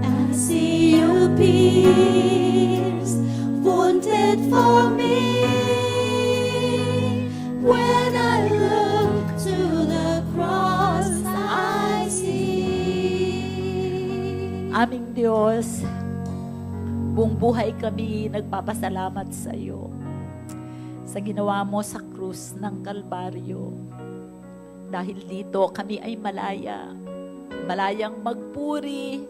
I see you pierced, wounded for me. When I look to the cross, I see. Aming Diyos, buong buhay kami nagpapasalamat sa iyo sa ginawa mo sa krus ng Kalbaryo. Dahil dito kami ay malaya, malayang magpuri,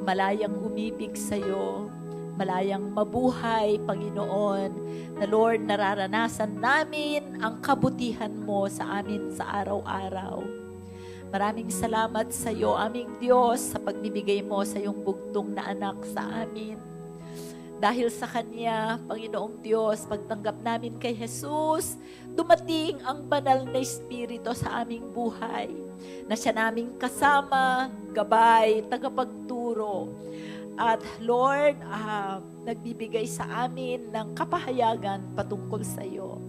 malayang umibig sa iyo, malayang mabuhay, Panginoon, na Lord, nararanasan namin ang kabutihan mo sa amin sa araw-araw. Maraming salamat sa iyo, aming Diyos, sa pagbibigay mo sa iyong bugtong na anak sa amin. Dahil sa Kanya, Panginoong Diyos, pagtanggap namin kay Jesus, dumating ang banal na Espiritu sa aming buhay, na siya naming kasama, gabay, tagapagturo. At Lord, nagbibigay sa amin ng kapahayagan patungkol sa iyo.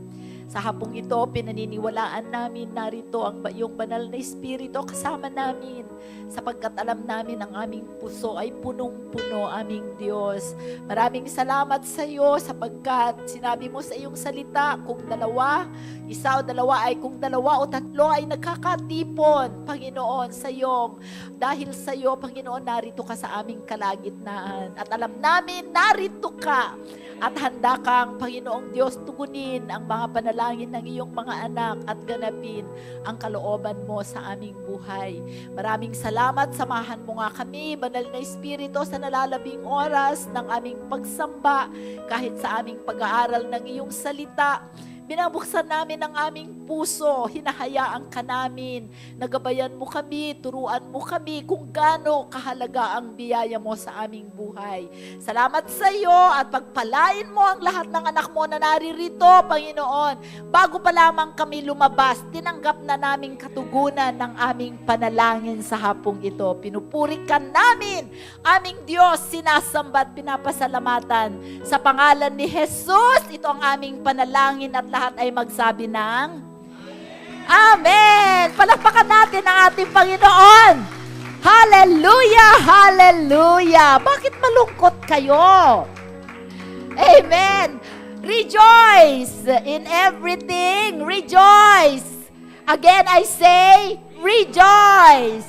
Sa hapong ito, pinaniniwalaan namin narito ang iyong banal na Espiritu kasama namin, sapagkat alam namin ang aming puso ay punong-puno, aming Diyos. Maraming salamat sa iyo sapagkat sinabi mo sa iyong salita, kung isa o dalawa kung dalawa o tatlo ay nagkakatipon, Panginoon, sa iyong, dahil sa iyo, Panginoon, narito ka sa aming kalagitnaan. At alam namin, narito ka. At handa kang, Panginoong Diyos, tugunin ang mga panalangin ng iyong mga anak at ganapin ang kalooban mo sa aming buhay. Maraming salamat, samahan mo nga kami, Banal na Espiritu, sa nalalabing oras ng aming pagsamba, kahit sa aming pag-aaral ng iyong salita. Binabuksan namin ang aming puso, hinahayaan ka namin, nagabayan mo kami, turuan mo kami kung gaano kahalaga ang biyaya mo sa aming buhay. Salamat sa iyo at pagpalain mo ang lahat ng anak mo na naririto, Panginoon. Bago pa lamang kami lumabas, tinanggap na naming katugunan ng aming panalangin sa hapong ito. Pinupuri ka namin, aming Diyos, sinasamba at pinapasalamatan. Sa pangalan ni Jesus, ito ang aming panalangin at lahat ay magsabi ng Amen! Palakpakan natin ang ating Panginoon! Hallelujah! Hallelujah! Bakit malungkot kayo? Amen! Rejoice in everything! Rejoice! Again, I say, rejoice!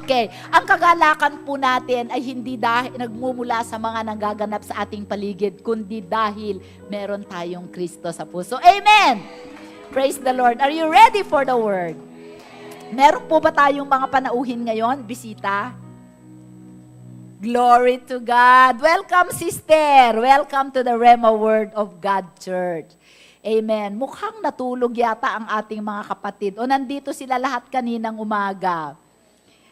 Okay. Ang kagalakan po natin ay hindi dahil nagmumula sa mga nagaganap sa ating paligid, kundi dahil meron tayong Kristo sa puso. Amen! Praise the Lord. Are you ready for the word? Meron po ba tayong mga panauhin ngayon? Bisita? Glory to God. Welcome, sister. Welcome to the Rhema Word of God Church. Amen. Mukhang natulog yata ang ating mga kapatid. O nandito sila lahat kaninang umaga.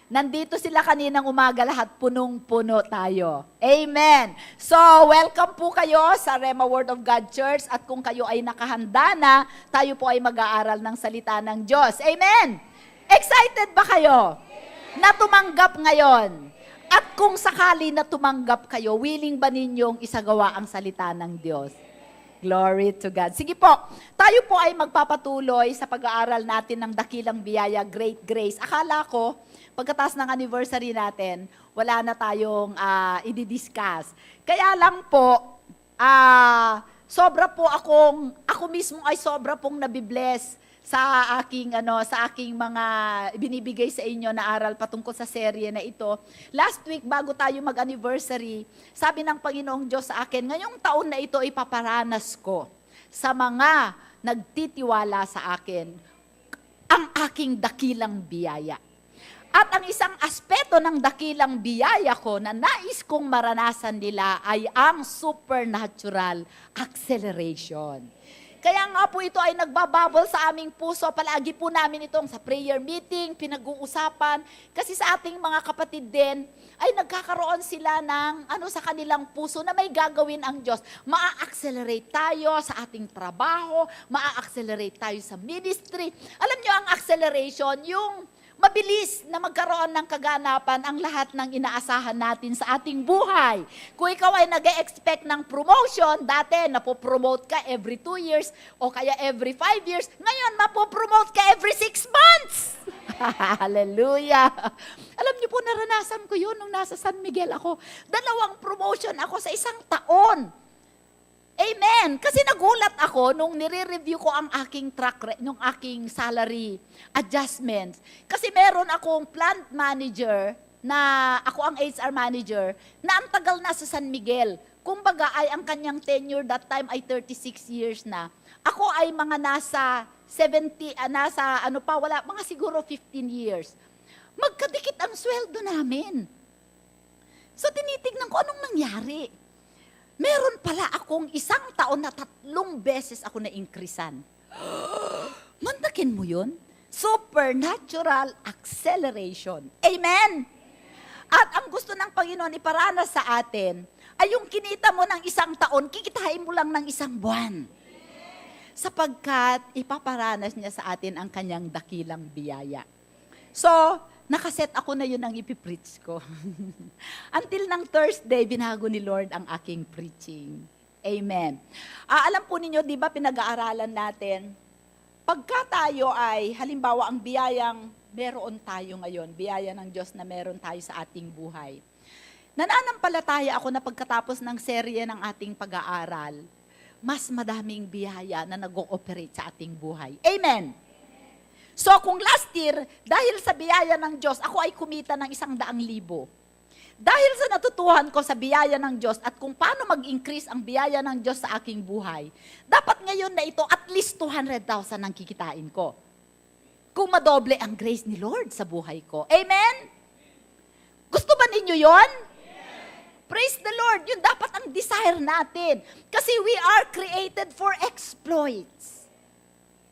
Nandito sila kaninang umaga lahat, punong-puno tayo. Amen. So, welcome po kayo sa Rhema Word of God Church. At kung kayo ay nakahanda na, tayo po ay mag-aaral ng salita ng Diyos. Amen. Excited ba kayo? Na tumanggap ngayon? At kung sakali na tumanggap kayo, willing ba ninyong isagawa ang salita ng Diyos? Glory to God. Sige po, tayo po ay magpapatuloy sa pag-aaral natin ng dakilang biyaya, Great Grace. Akala ko, pagkatapos ng anniversary natin, wala na tayong i-discuss. Kaya lang po, ako mismo ay sobra pong nabibless sa aking mga binibigay sa inyo na aral patungkol sa serye na ito. Last week, bago tayo mag-anniversary, sabi ng Panginoong Diyos sa akin, ngayong taon na ito ipaparanas ko sa mga nagtitiwala sa akin ang aking dakilang biyaya. At ang isang aspeto ng dakilang biyaya ko na nais kong maranasan nila ay ang supernatural acceleration. Kaya nga po ito ay nagbabubble sa aming puso. Palagi po namin itong sa prayer meeting, pinag-uusapan. Kasi sa ating mga kapatid din, ay nagkakaroon sila ng sa kanilang puso na may gagawin ang Diyos. Maa-accelerate tayo sa ating trabaho, maa-accelerate tayo sa ministry. Alam nyo, ang acceleration, yung Mabilis na magkaroon ng kaganapan ang lahat ng inaasahan natin sa ating buhay. Kung ikaw ay nag-expect ng promotion, dati napopromote ka every 2 years o kaya every 5 years, ngayon mapopromote ka every 6 months. Hallelujah! Alam niyo po, naranasan ko yun nung nasa San Miguel ako. 2 promotion ako sa 1 taon. Amen. Kasi nagulat ako nung nire-review ko ang aking nung aking salary adjustments. Kasi meron akong plant manager na ako ang HR manager na ang tagal na sa San Miguel. Kumbaga ay ang kanyang tenure that time ay 36 years na. Ako ay mga nasa 70, mga siguro 15 years. Magkadikit ang sweldo namin. So tinitignan ko anong nangyari. Meron pala akong 1 taon na 3 beses ako na-increasean. Mandakin mo yun? Supernatural acceleration. Amen? At ang gusto ng Panginoon iparanas sa atin, ay yung kinita mo ng 1 taon, kikitain mo lang ng 1 buwan. Sapagkat ipaparanas niya sa atin ang kanyang dakilang biyaya. So, nakaset ako na yun ang ipipreach ko. Until ng Thursday, binago ni Lord ang aking preaching. Amen. Alam po ninyo, di ba pinag-aaralan natin, pagka tayo ay, halimbawa ang biyayang meron tayo ngayon, biyaya ng Diyos na meron tayo sa ating buhay. Nananampalataya ako na pagkatapos ng serye ng ating pag-aaral, mas madaming biyaya na nag-ooperate sa ating buhay. Amen. So kung last year, dahil sa biyaya ng Diyos, ako ay kumita ng 100,000. Dahil sa natutuhan ko sa biyaya ng Diyos at kung paano mag-increase ang biyaya ng Diyos sa aking buhay, dapat ngayon na ito at least 200,000 ang kikitain ko. Kung madoble ang grace ni Lord sa buhay ko. Amen? Gusto ba ninyo yon? Praise the Lord. Yun dapat ang desire natin. Kasi we are created for exploits.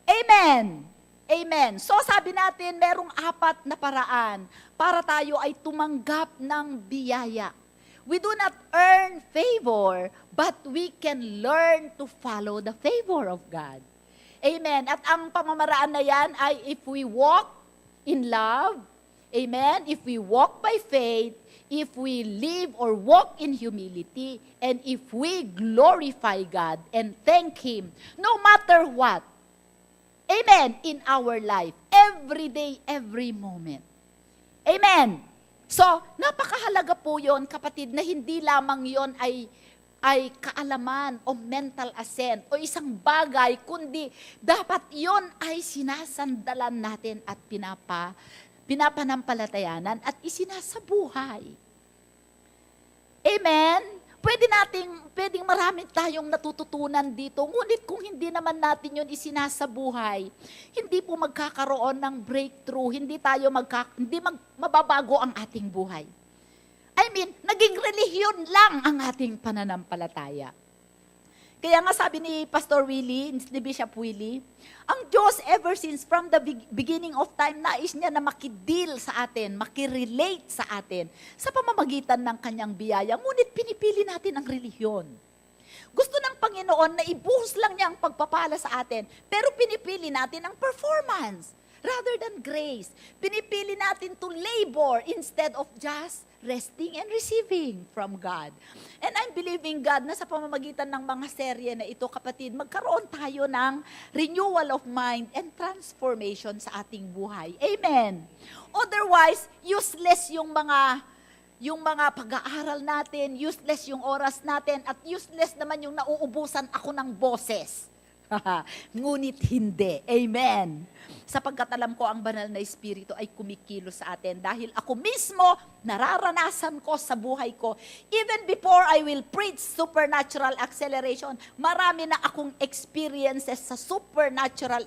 Amen. Amen. So sabi natin, merong 4 na paraan para tayo ay tumanggap ng biyaya. We do not earn favor, but we can learn to follow the favor of God. Amen. At ang pamamaraan na yan ay if we walk in love, amen, if we walk by faith, if we live or walk in humility, and if we glorify God and thank Him, no matter what, amen, in our life, every day, every moment. Amen. So, napakahalaga po yon, kapatid, na hindi lamang yon ay kaalaman o mental assent o isang bagay, kundi dapat yon ay sinasandalan natin at pinapanampalatayanan at isinasabuhay. Amen? Pwedeng marami tayong natututunan dito, ngunit kung hindi naman natin yun isinasabuhay, hindi po magkakaroon ng breakthrough, hindi mababago ang ating buhay. I mean, naging relihiyon lang ang ating pananampalataya. Kaya nga sabi ni Pastor Willie, ni Bishop Willie, ang Diyos ever since from the beginning of time, nais niya na makidil sa atin, makirelate sa atin sa pamamagitan ng kanyang biyaya. Ngunit pinipili natin ang relihiyon. Gusto ng Panginoon na ibuhos lang niya ang pagpapala sa atin, pero pinipili natin ang performance rather than grace. Pinipili natin to labor instead of just resting and receiving from God. And I'm believing God na sa pamamagitan ng mga serye na ito, kapatid, magkaroon tayo ng renewal of mind and transformation sa ating buhay. Amen. Otherwise, useless yung mga pag-aaral natin, useless yung oras natin, at useless naman yung nauubusan ako ng boses. Ngunit hindi. Amen. Sapagkat alam ko ang banal na Espiritu ay kumikilos sa atin dahil ako mismo nararanasan ko sa buhay ko. Even before I will preach supernatural acceleration, marami na akong experiences sa supernatural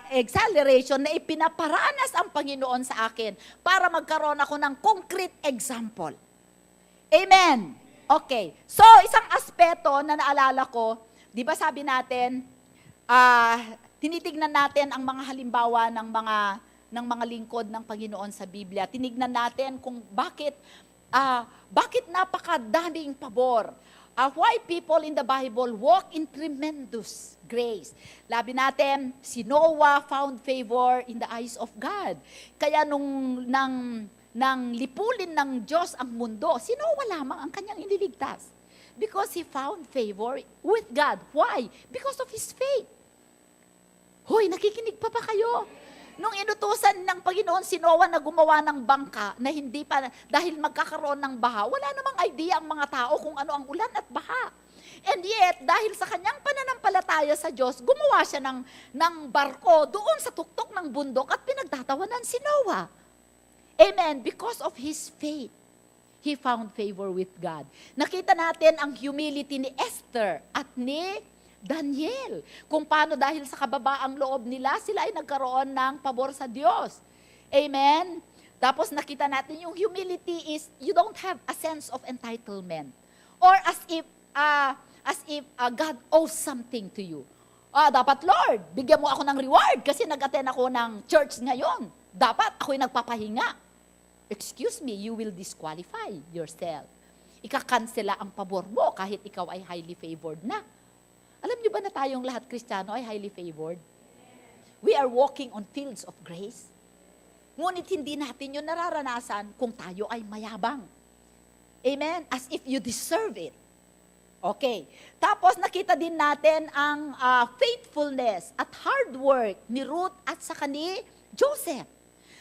acceleration na ipinaparanas ang Panginoon sa akin para magkaroon ako ng concrete example. Amen. Okay. So, isang aspeto na naalala ko, di ba sabi natin, tinitignan natin ang mga halimbawa ng mga lingkod ng Panginoon sa Biblia. Tinignan natin kung bakit napakadaming pabor. why people in the Bible walk in tremendous grace. Labi natin, si Noah found favor in the eyes of God. Kaya nang lipulin ng Diyos ang mundo, si Noah lamang ang kanyang iniligtas. Because he found favor with God. Why? Because of his faith. Hoy, nakikinig pa kayo? Nung inutusan ng Panginoon si Noah na gumawa ng bangka na hindi pa, dahil magkakaroon ng baha, wala namang idea ang mga tao kung ano ang ulan at baha. And yet, dahil sa kanyang pananampalataya sa Diyos, gumawa siya ng barko doon sa tuktok ng bundok at pinagtatawanan si Noah. Amen. Because of his faith, he found favor with God. Nakita natin ang humility ni Esther at ni Daniel. Kung paano dahil sa kababaang loob nila, sila ay nagkaroon ng pabor sa Diyos. Amen? Tapos nakita natin yung humility is you don't have a sense of entitlement. Or as if God owes something to you. Dapat Lord, bigyan mo ako ng reward kasi nag-attend ako ng church ngayon. Dapat ako'y nagpapahinga. Excuse me, you will disqualify yourself. Ikakansela ang pabor mo kahit ikaw ay highly favored na. Alam niyo ba na tayong lahat Kristiyano ay highly favored? We are walking on fields of grace. Ngunit hindi natin yun nararanasan kung tayo ay mayabang. Amen? As if you deserve it. Okay. Tapos nakita din natin ang faithfulness at hard work ni Ruth at saka ni Joseph.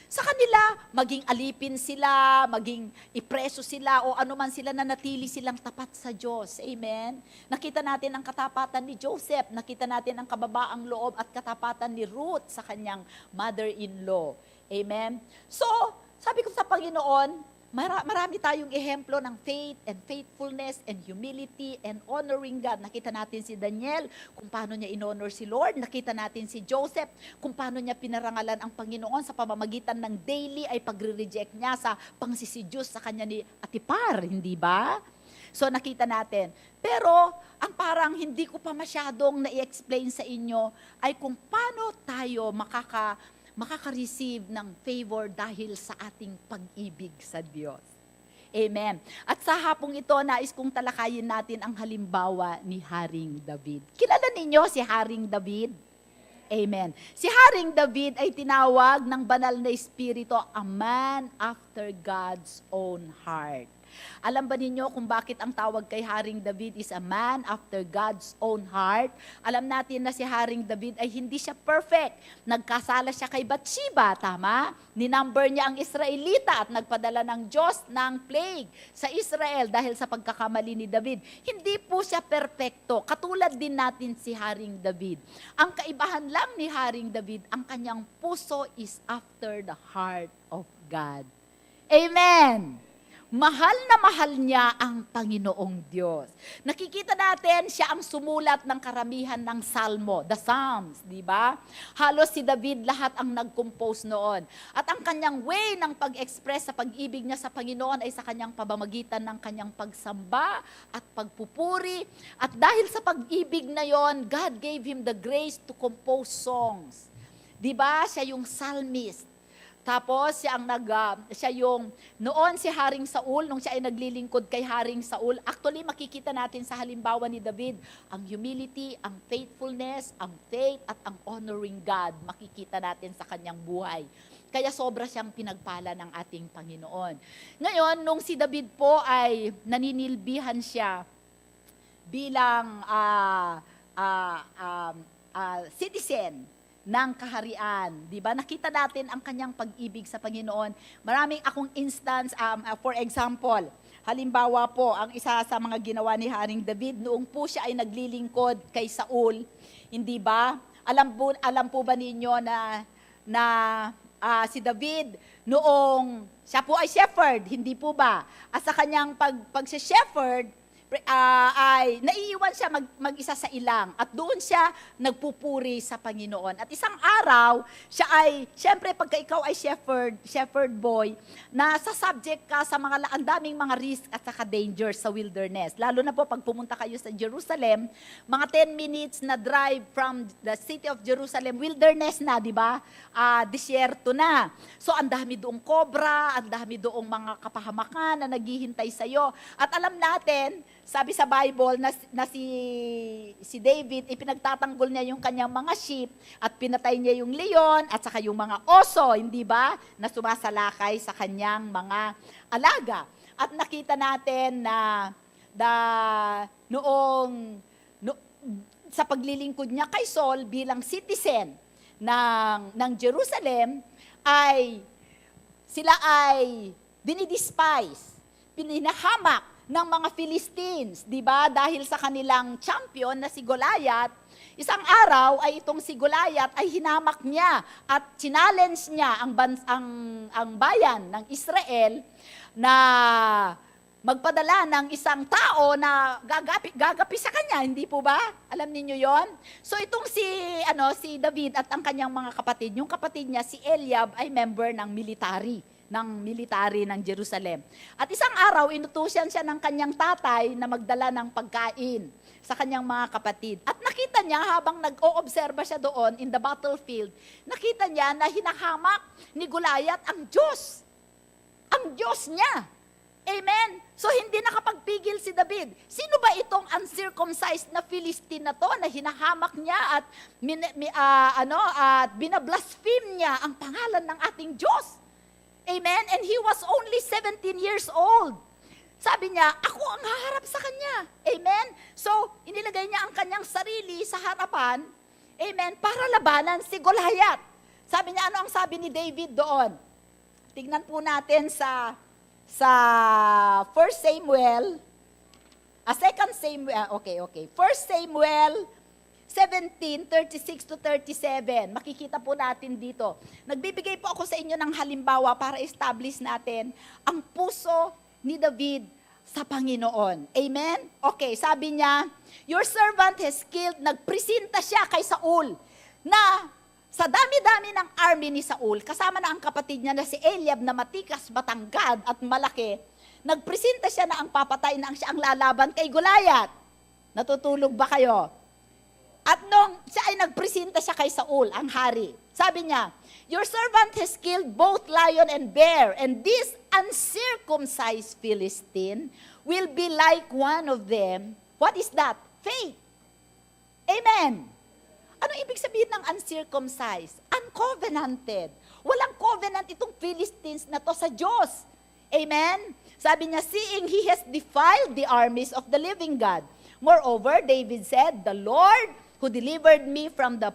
Sa kanila, maging alipin sila, maging ipreso sila, o anuman sila na natili silang tapat sa Diyos. Amen? Nakita natin ang katapatan ni Joseph, nakita natin ang kababaang loob at katapatan ni Ruth sa kanyang mother-in-law. Amen? So, sabi ko sa Panginoon, marami tayong ehemplo ng faith and faithfulness and humility and honoring God. Nakita natin si Daniel, kung paano niya in-honor si Lord. Nakita natin si Joseph, kung paano niya pinarangalan ang Panginoon sa pamamagitan ng daily ay pagre-reject niya sa pangsisidyos sa kanya ni Atipar, hindi ba? So nakita natin. Pero ang parang hindi ko pa masyadong na-i-explain sa inyo ay kung paano tayo makaka-receive ng favor dahil sa ating pag-ibig sa Diyos. Amen. At sa hapong ito, nais kong talakayin natin ang halimbawa ni Haring David. Kilala ninyo si Haring David? Amen. Si Haring David ay tinawag ng banal na espiritu, a man after God's own heart. Alam ba ninyo kung bakit ang tawag kay Haring David is a man after God's own heart? Alam natin na si Haring David ay hindi siya perfect. Nagkasala siya kay Bathsheba, tama? Ninumber niya ang Israelita at nagpadala ng Diyos ng plague sa Israel dahil sa pagkakamali ni David. Hindi po siya perfecto. Katulad din natin si Haring David. Ang kaibahan lang ni Haring David, ang kanyang puso is after the heart of God. Amen! Mahal na mahal niya ang Panginoong Diyos. Nakikita natin siya ang sumulat ng karamihan ng salmo, the Psalms, di ba? Halos si David lahat ang nag-compose noon. At ang kanyang way ng pag-express sa pag-ibig niya sa Panginoon ay sa kanyang pamamagitan ng kanyang pagsamba at pagpupuri. At dahil sa pag-ibig na yon, God gave him the grace to compose songs. Di ba? Siya yung psalmist. Tapos siya yung noon si Haring Saul, nung siya ay naglilingkod kay Haring Saul, actually makikita natin sa halimbawa ni David, ang humility, ang faithfulness, ang faith at ang honoring God, makikita natin sa kanyang buhay. Kaya sobra siyang pinagpala ng ating Panginoon. Ngayon, nung si David po ay naninilbihan siya bilang citizen ng kaharian, di ba? Nakita natin ang kanyang pag-ibig sa Panginoon. Maraming akong instance, for example, halimbawa po, ang isa sa mga ginawa ni Haring David, noong po siya ay naglilingkod kay Saul, hindi ba? Alam po ba ninyo na si David, noong siya po ay shepherd, hindi po ba? At sa kanyang pag-shepherd, ay naiiwan siya mag-isa sa ilang at doon siya nagpupuri sa Panginoon. At isang araw, siya ay, syempre pagka ikaw ay shepherd boy, nasa subject ka sa ang daming mga risk at saka dangers sa wilderness. Lalo na po pag pumunta kayo sa Jerusalem, mga 10 minutes na drive from the city of Jerusalem, wilderness na, di ba? Disyerto na. So ang dami doong kobra, ang dami doong mga kapahamakan na naghihintay sa'yo. At alam natin, sabi sa Bible na si David, ipinagtatanggol niya yung kanyang mga sheep at pinatay niya yung leon at saka yung mga oso, hindi ba, na sumasalakay sa kanyang mga alaga. At nakita natin na sa paglilingkod niya kay Saul bilang citizen ng Jerusalem, sila ay dinidespise, pininahamak ng mga Philistines, di ba? Dahil sa kanilang champion na si Goliath, isang araw ay itong si Goliath ay hinamak niya at challenge niya ang bayan ng Israel na magpadala ng isang tao na gagapi sa kanya, hindi po ba? Alam niyo 'yon? So itong si David at ang kanyang mga kapatid, yung kapatid niya si Eliab ay member ng military ng Jerusalem. At isang araw inutusan siya ng kanyang tatay na magdala ng pagkain sa kanyang mga kapatid. At nakita niya habang nag-oobserba siya doon in the battlefield, nakita niya na hinahamak ni Goliath ang Diyos. Ang Diyos niya. Amen? So, hindi nakapagpigil si David. Sino ba itong uncircumcised na Philistine na to na hinahamak niya at binablaspheme niya ang pangalan ng ating Diyos? Amen? And he was only 17 years old. Sabi niya, ako ang haharap sa kanya. Amen? So, inilagay niya ang kanyang sarili sa harapan, amen, para labanan si Goliath. Sabi niya, ano ang sabi ni David doon? Tignan po natin sa 1 Samuel, 2 Samuel, okay. 1 Samuel 17:36-37. Makikita po natin dito. Nagbibigay po ako sa inyo ng halimbawa para establish natin ang puso ni David sa Panginoon. Amen? Okay, sabi niya, your servant has killed, nagpresenta siya kay Saul na sa dami-dami ng army ni Saul, kasama na ang kapatid niya na si Eliab na matikas, matanggad at malaki, nagpresenta siya na ang papatay na siya ang lalaban kay Goliath. Natutulog ba kayo? At nung siya ay nagpresenta siya kay Saul, ang hari, sabi niya, your servant has killed both lion and bear, and this uncircumcised Philistine will be like one of them. What is that? Faith. Amen. Ano ibig sabihin ng uncircumcised? Uncovenanted. Walang covenant itong Philistines na to sa Diyos. Amen? Sabi niya, seeing he has defiled the armies of the living God. Moreover, David said, the Lord who delivered me from the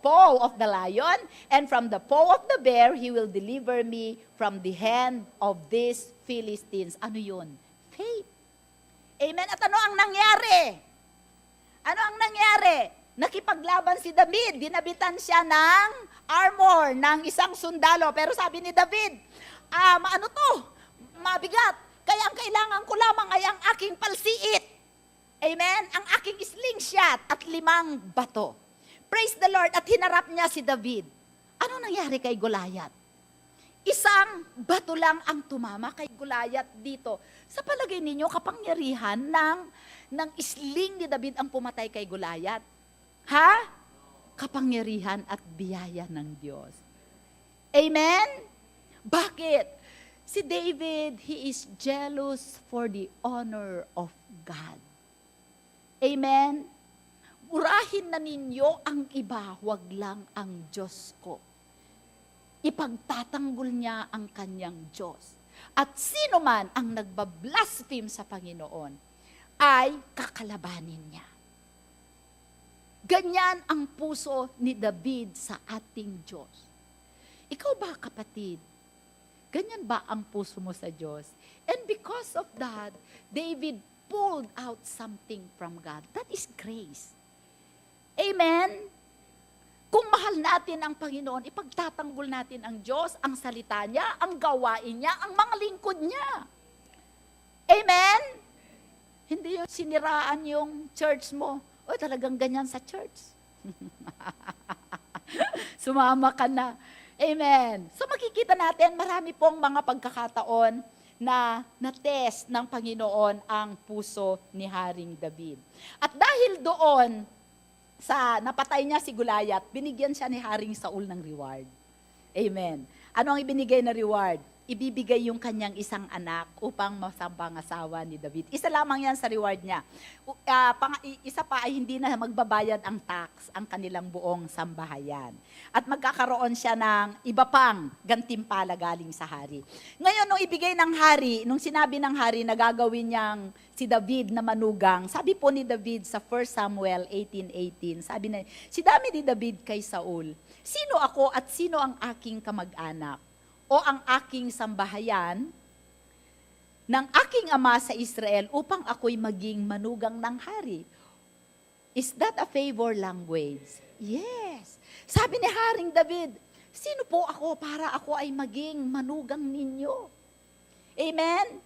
paw of the lion and from the paw of the bear, he will deliver me from the hand of these Philistines. Ano yun? Faith. Amen? At ano ang nangyari? Ano ang nangyari? Nakipaglaban si David, dinabitan siya ng armor ng isang sundalo. Pero sabi ni David, mabigat. Kaya ang kailangan ko lamang ay ang aking palsiit. Amen? Ang aking slingshot at 5 bato. Praise the Lord. At hinarap niya si David. Ano nangyari kay Goliath? Isang bato lang ang tumama kay Goliath dito. Sa palagay ninyo, kapangyarihan ng sling ni David ang pumatay kay Goliath. Ha? Kapangyarihan at biyaya ng Diyos. Amen? Bakit? Si David, he is jealous for the honor of God. Amen? Murahin na ninyo ang iba, wag lang ang Diyos ko. Ipagtatanggol niya ang kanyang Diyos. At sino man ang nagbablaspheme sa Panginoon, ay kakalabanin niya. Ganyan ang puso ni David sa ating Diyos. Ikaw ba, kapatid? Ganyan ba ang puso mo sa Diyos? And because of that, David pulled out something from God. That is grace. Amen? Kung mahal natin ang Panginoon, ipagtatanggol natin ang Diyos, ang salita niya, ang gawain niya, ang mga lingkod niya. Amen? Hindi yung siniraan yung church mo. O talagang ganyan sa church. Sumama ka na. Amen. So makikita natin, marami pong mga pagkakataon na na-test ng Panginoon ang puso ni Haring David. At dahil doon, sa napatay niya si Goliath, binigyan siya ni Haring Saul ng reward. Amen. Ano ang ibinigay na reward? ibibigay yung kanyang isang anak upang masampangasawa ni David. Isa lamang yan sa reward niya. Isa pa ay hindi na magbabayad ang tax ang kanilang buong sambahayan. At magkakaroon siya ng iba pang gantimpala galing sa hari. Ngayon, nung ibigay ng hari, nung sinabi ng hari na gagawin niyang si David na manugang, sabi po ni David sa 1 Samuel 18:18, sabi na, si dami ni David kay Saul, sino ako at sino ang aking kamag-anak? O ang aking sambahayan ng aking ama sa Israel upang ako'y maging manugang ng hari. Is that a favor language? Yes. Sabi ni Haring David, sino po ako para ako ay maging manugang ninyo? Amen?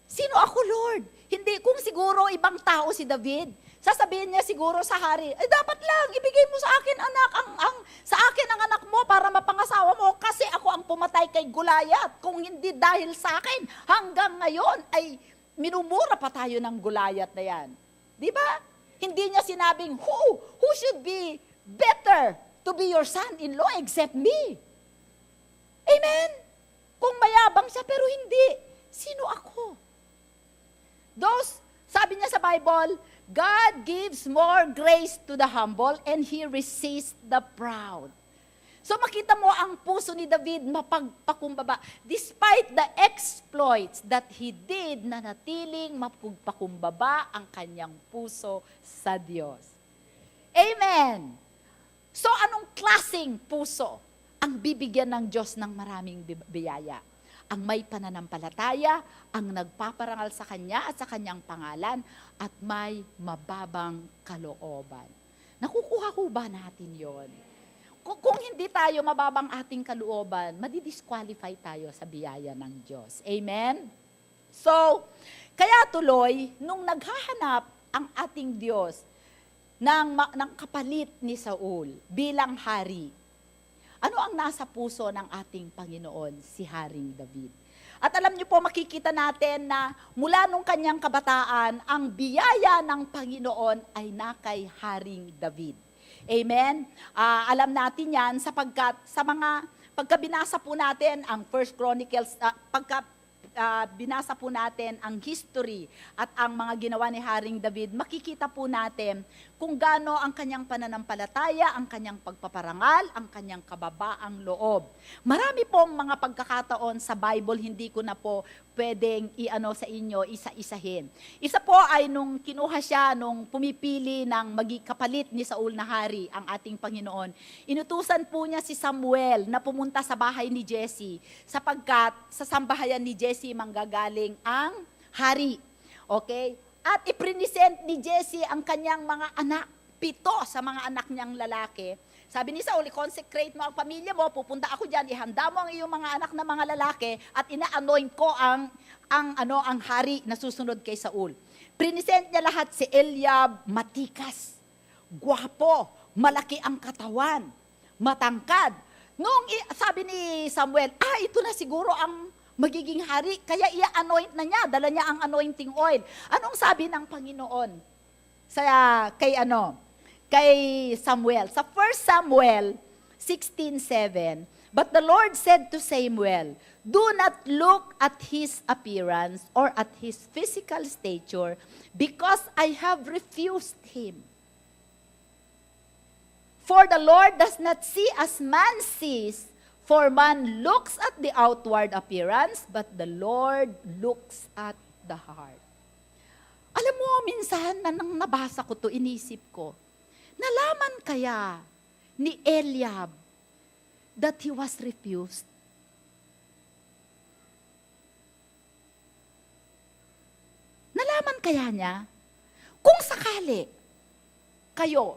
Sino ako, Lord? Hindi, kung siguro ibang tao si David, sasabihin niya siguro sa hari, dapat lang, ibigay mo sa akin anak, sa akin ang anak mo para mapangasawa mo kasi ako ang pumatay kay Goliath. Kung hindi dahil sa akin, hanggang ngayon ay minumura pa tayo ng Goliath na yan. Di ba? Hindi niya sinabing, who should be better to be your son-in-law except me? Amen? Kung mayabang siya, pero hindi. Sino ako? Sabi niya sa Bible, God gives more grace to the humble and He resists the proud. So makita mo ang puso ni David mapagpakumbaba. Despite the exploits that he did, nanatiling mapagpakumbaba ang kanyang puso sa Diyos. Amen! So anong klaseng puso ang bibigyan ng Diyos ng maraming biyaya? Ang may pananampalataya, ang nagpaparangal sa Kanya at sa Kanyang pangalan, at may mababang kalooban. Nakukuha ko ba natin yon? Kung hindi tayo mababang ating kalooban, madidisqualify tayo sa biyaya ng Diyos. Amen? So, kaya tuloy, nung naghahanap ang ating Diyos ng kapalit ni Saul bilang hari, ano ang nasa puso ng ating Panginoon, si Haring David? At alam niyo po, makikita natin na mula nung kanyang kabataan, ang biyaya ng Panginoon ay nakay Haring David. Amen? Alam natin yan sapagkat pagka binasa po natin ang First Chronicles, binasa po natin ang history at ang mga ginawa ni Haring David, makikita po natin kung gaano ang kanyang pananampalataya, ang kanyang pagpaparangal, ang kanyang kababaang loob. Marami pong mga pagkakataon sa Bible, hindi ko na po pwedeng sa inyo, isa-isahin. Isa po ay nung kinuha siya, nung pumipili ng magikapalit ni Saul na hari, ang ating Panginoon. Inutusan po niya si Samuel na pumunta sa bahay ni Jesse, sapagkat sa sambahayan ni Jesse manggagaling ang hari. Okay? At iprinisent ni Jesse ang kanyang mga anak, 7 sa mga anak niyang lalaki. Sabi ni Saul, consecrate mo ang pamilya mo, pupunta ako diyan, ihanda mo ang iyong mga anak na mga lalaki at ina-anoint ko ang hari na susunod kay Saul. Prinisent niya lahat si Eliab, matikas, gwapo, malaki ang katawan, matangkad. Sabi ni Samuel, ito na siguro ang magiging hari, kaya i-anoint na niya, dala niya ang anointing oil. Anong sabi ng Panginoon kay Samuel? Sa 1 Samuel 16:7, but the Lord said to Samuel, do not look at his appearance or at his physical stature, because I have refused him. For the Lord does not see as man sees, for man looks at the outward appearance, but the Lord looks at the heart. Alam mo, minsan nang nabasa ko to, inisip ko, nalaman kaya ni Eliab that he was refused? Nalaman kaya niya? Kung sakali, kayo,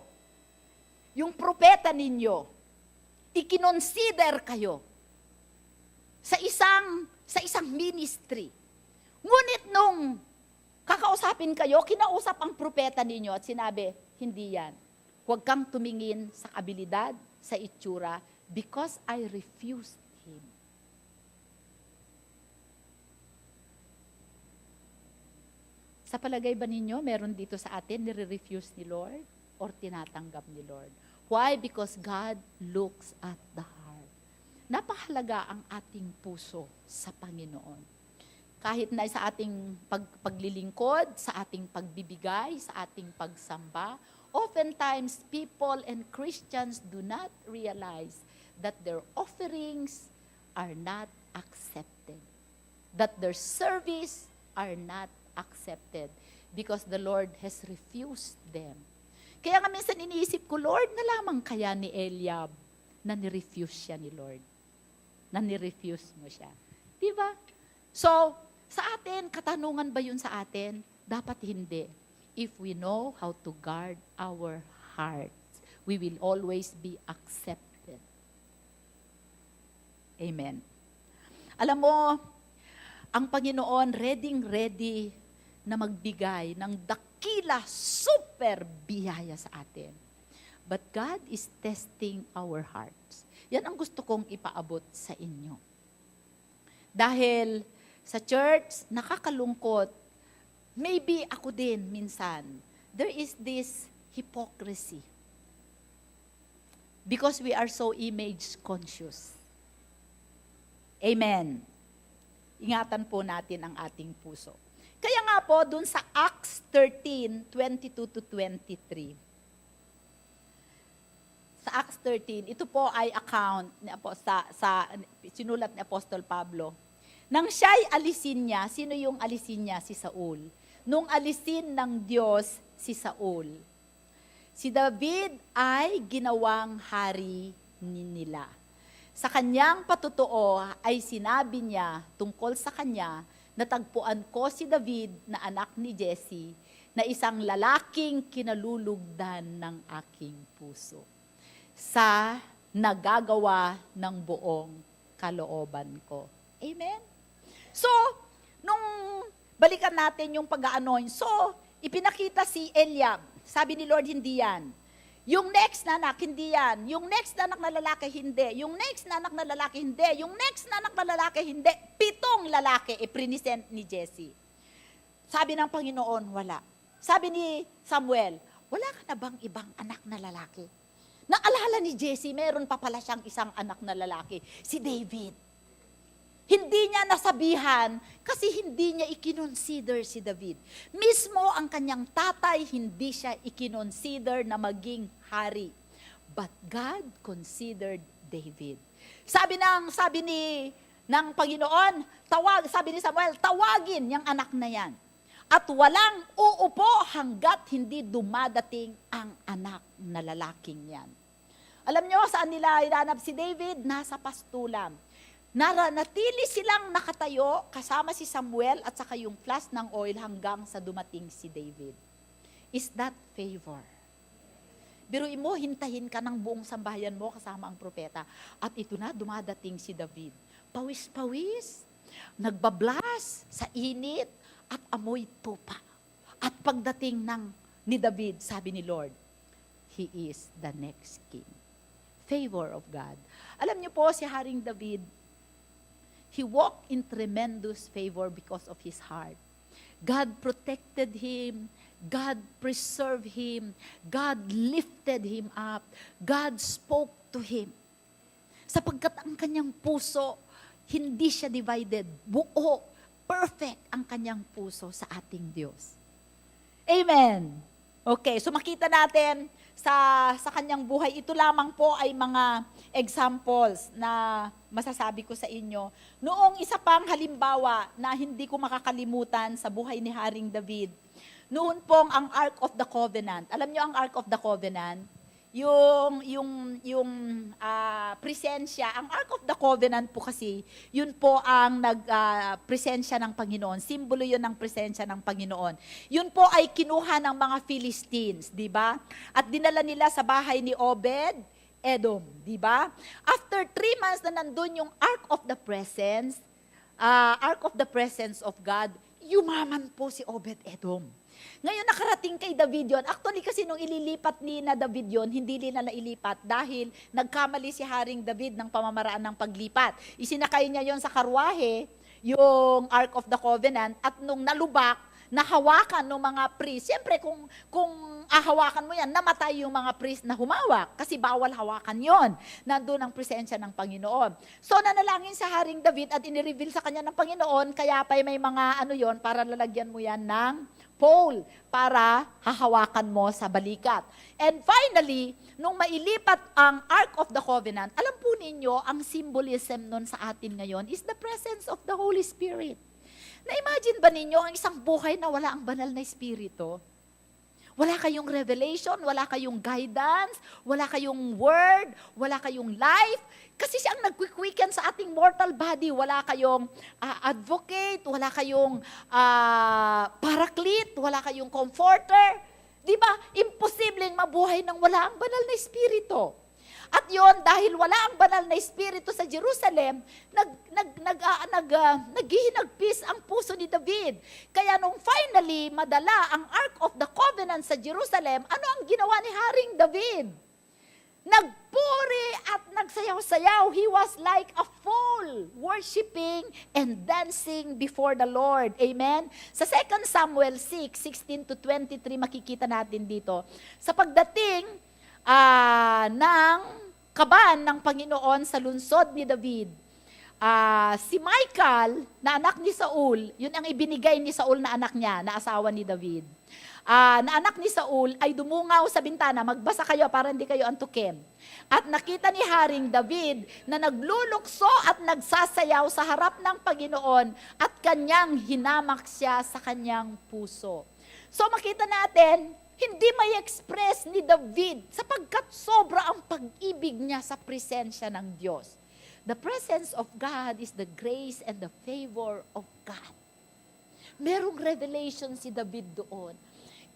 yung propeta ninyo, ikinonsider kayo sa isang ministry. Ngunit nung kakausapin kayo, kinausap ang propeta ninyo at sinabi, hindi yan. Huwag kang tumingin sa abilidad, sa itsura, because I refused him. Sa palagay ba ninyo, meron dito sa atin, nire-refuse ni Lord or tinatanggap ni Lord? Why? Because God looks at the heart. napakahalaga ang ating puso sa Panginoon. Kahit na sa ating paglilingkod, sa ating pagbibigay, sa ating pagsamba, oftentimes people and Christians do not realize that their offerings are not accepted. That their service are not accepted because the Lord has refused them. Kaya nga minsan iniisip ko, Lord, na lamang kaya ni Eliab na nirefuse siya ni Lord? Na nirefuse mo siya. Diba? So, sa atin, katanungan ba yun sa atin? Dapat hindi. If we know how to guard our hearts, we will always be accepted. Amen. Alam mo, ang Panginoon ready na magbigay ng dakila, super biyaya sa atin. But God is testing our hearts. Yan ang gusto kong ipaabot sa inyo. Dahil sa church, nakakalungkot, maybe ako din minsan, there is this hypocrisy. Because we are so image conscious. Amen. Ingatan po natin ang ating puso. Kaya nga po, dun sa Acts 13:22-23, sa Acts 13, ito po ay account sinulat ni Apostol Pablo. Nang siya'y alisin niya, sino yung alisin niya? Si Saul. Nung alisin ng Diyos si Saul, si David ay ginawang hari nila. Sa kanyang patutuo ay sinabi niya tungkol sa kanya, natagpuan ko si David na anak ni Jesse, na isang lalaking kinalulugdan ng aking puso, sa nagagawa ng buong kalooban ko. Amen? So, nung balikan natin yung pag-aanoin, so, ipinakita si Eliab. Sabi ni Lord, hindi yan. Yung next na anak, hindi yan. Yung next na anak na lalaki, hindi. Yung next na anak na lalaki, hindi. Yung next na anak na lalaki, hindi. 7 lalaki, present ni Jesse. Sabi ng Panginoon, wala. Sabi ni Samuel, wala ka na bang ibang anak na lalaki? Naalala ni Jesse, meron pa pala siyang isang anak na lalaki, si David. Hindi niya nasabihan kasi hindi niya ikinonsider si David. Mismo ang kanyang tatay, hindi siya ikinonsider na maging hari. But God considered David. Sabi ng Panginoon, sabi ni Samuel, tawagin yung anak na yan. At walang uupo hanggat hindi dumadating ang anak na lalaking yan. Alam nyo, saan nila hinanap si David? Nasa pastulan. Natili silang nakatayo kasama si Samuel at saka yung flask ng oil hanggang sa dumating si David. Is that favor? Biruin mo, hintahin ka ng buong sambahayan mo kasama ang propeta. At ito na, dumadating si David. Pawis-pawis, nagbablas sa init at amoy tupa. At pagdating ni David, sabi ni Lord, he is the next king. Favor of God. Alam niyo po, si Haring David, he walked in tremendous favor because of his heart. God protected him. God preserved him. God lifted him up. God spoke to him. Sapagkat ang kanyang puso, hindi siya divided. Buo, perfect ang kanyang puso sa ating Diyos. Amen. Okay, so makita natin sa kanyang buhay, ito lamang po ay mga examples na masasabi ko sa inyo. Noong isa pang halimbawa na hindi ko makakalimutan sa buhay ni Haring David, noon pong ang Ark of the Covenant. Alam niyo ang Ark of the Covenant? Yung presensya, ang Ark of the Covenant po kasi, yun po ang presensya ng Panginoon. Simbolo yun ng presensya ng Panginoon. Yun po ay kinuha ng mga Philistines, di ba? At dinala nila sa bahay ni Obed, Edom, di ba? After 3 months na nandun yung Ark of the Presence of God, yumaman po si Obed Edom. Ngayon nakarating kay David yon. Actually kasi nung ililipat ni na David yon, hindi nila nailipat dahil nagkamali si Haring David ng pamamaraan ng paglipat. Isinakay niya yon sa karwahe, yung Ark of the Covenant, at nung nalubak, nahawakan ng mga priest. Siyempre, kung ahawakan mo yan, namatay yung mga priest na humawak kasi bawal hawakan yon. Nandun ang presensya ng Panginoon. So, nanalangin sa Haring David at inireveal sa kanya ng Panginoon, kaya pa may mga yon para lalagyan mo yan ng pole para hahawakan mo sa balikat. And finally, nung mailipat ang Ark of the Covenant, alam po ninyo, ang symbolism nun sa atin ngayon is the presence of the Holy Spirit. Na-imagine ba ninyo ang isang buhay na wala ang banal na Espiritu? Wala kayong revelation, wala kayong guidance, wala kayong word, wala kayong life. Kasi siya ang nag-quicken sa ating mortal body. Wala kayong advocate, wala kayong paraclete, wala kayong comforter. Di ba? Imposibleng mabuhay nang wala ang banal na Espiritu. At yon dahil wala ang banal na Espiritu sa Jerusalem, naghihinagpis ang puso ni David. Kaya nung finally madala ang Ark of the Covenant sa Jerusalem, ano ang ginawa ni Haring David? Nagpuri at nagsayaw-sayaw. He was like a fool, worshiping and dancing before the Lord. Amen? Sa 2 Samuel 6:16-23, makikita natin dito. Sa pagdating ng kaban ng Panginoon sa lungsod ni David, si Michal, na anak ni Saul, yun ang ibinigay ni Saul na anak niya, na asawa ni David. Na anak ni Saul ay dumungaw sa bintana, magbasa kayo para hindi kayo antukin. At nakita ni Haring David na naglulukso at nagsasayaw sa harap ng Panginoon at kanyang hinamak siya sa kanyang puso. So makita natin, hindi may express ni David sapagkat sobra ang pag-ibig niya sa presensya ng Diyos. The presence of God is the grace and the favor of God. Merong revelation si David doon.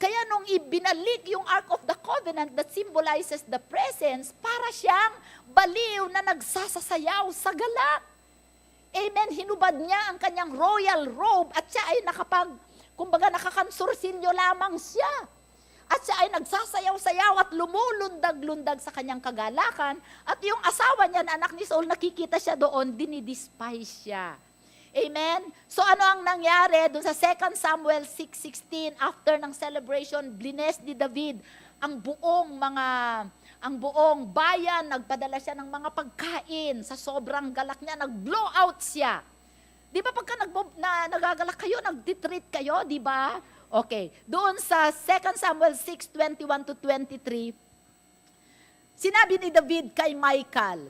Kaya nung ibinalik yung Ark of the Covenant that symbolizes the presence, para siyang baliw na nagsasasayaw sa galak. Amen. Hinubad niya ang kanyang royal robe at siya ay kumbaga nakakansursilyo lamang siya. At siya ay nagsasayaw-sayaw at lumulundag-lundag sa kanyang kagalakan. At yung asawa niya na anak ni Saul, nakikita siya doon, dinidispise siya. Amen? So ano ang nangyari doon sa 2 Samuel 6:16, after ng celebration, blines ni David ang buong bayan, nagpadala siya ng mga pagkain sa sobrang galak niya, nag-blow out siya. Di ba pagka nagagalak kayo, nag-treat kayo, di ba? Okay, doon sa 2 Samuel 6:21-23, sinabi ni David kay Michal,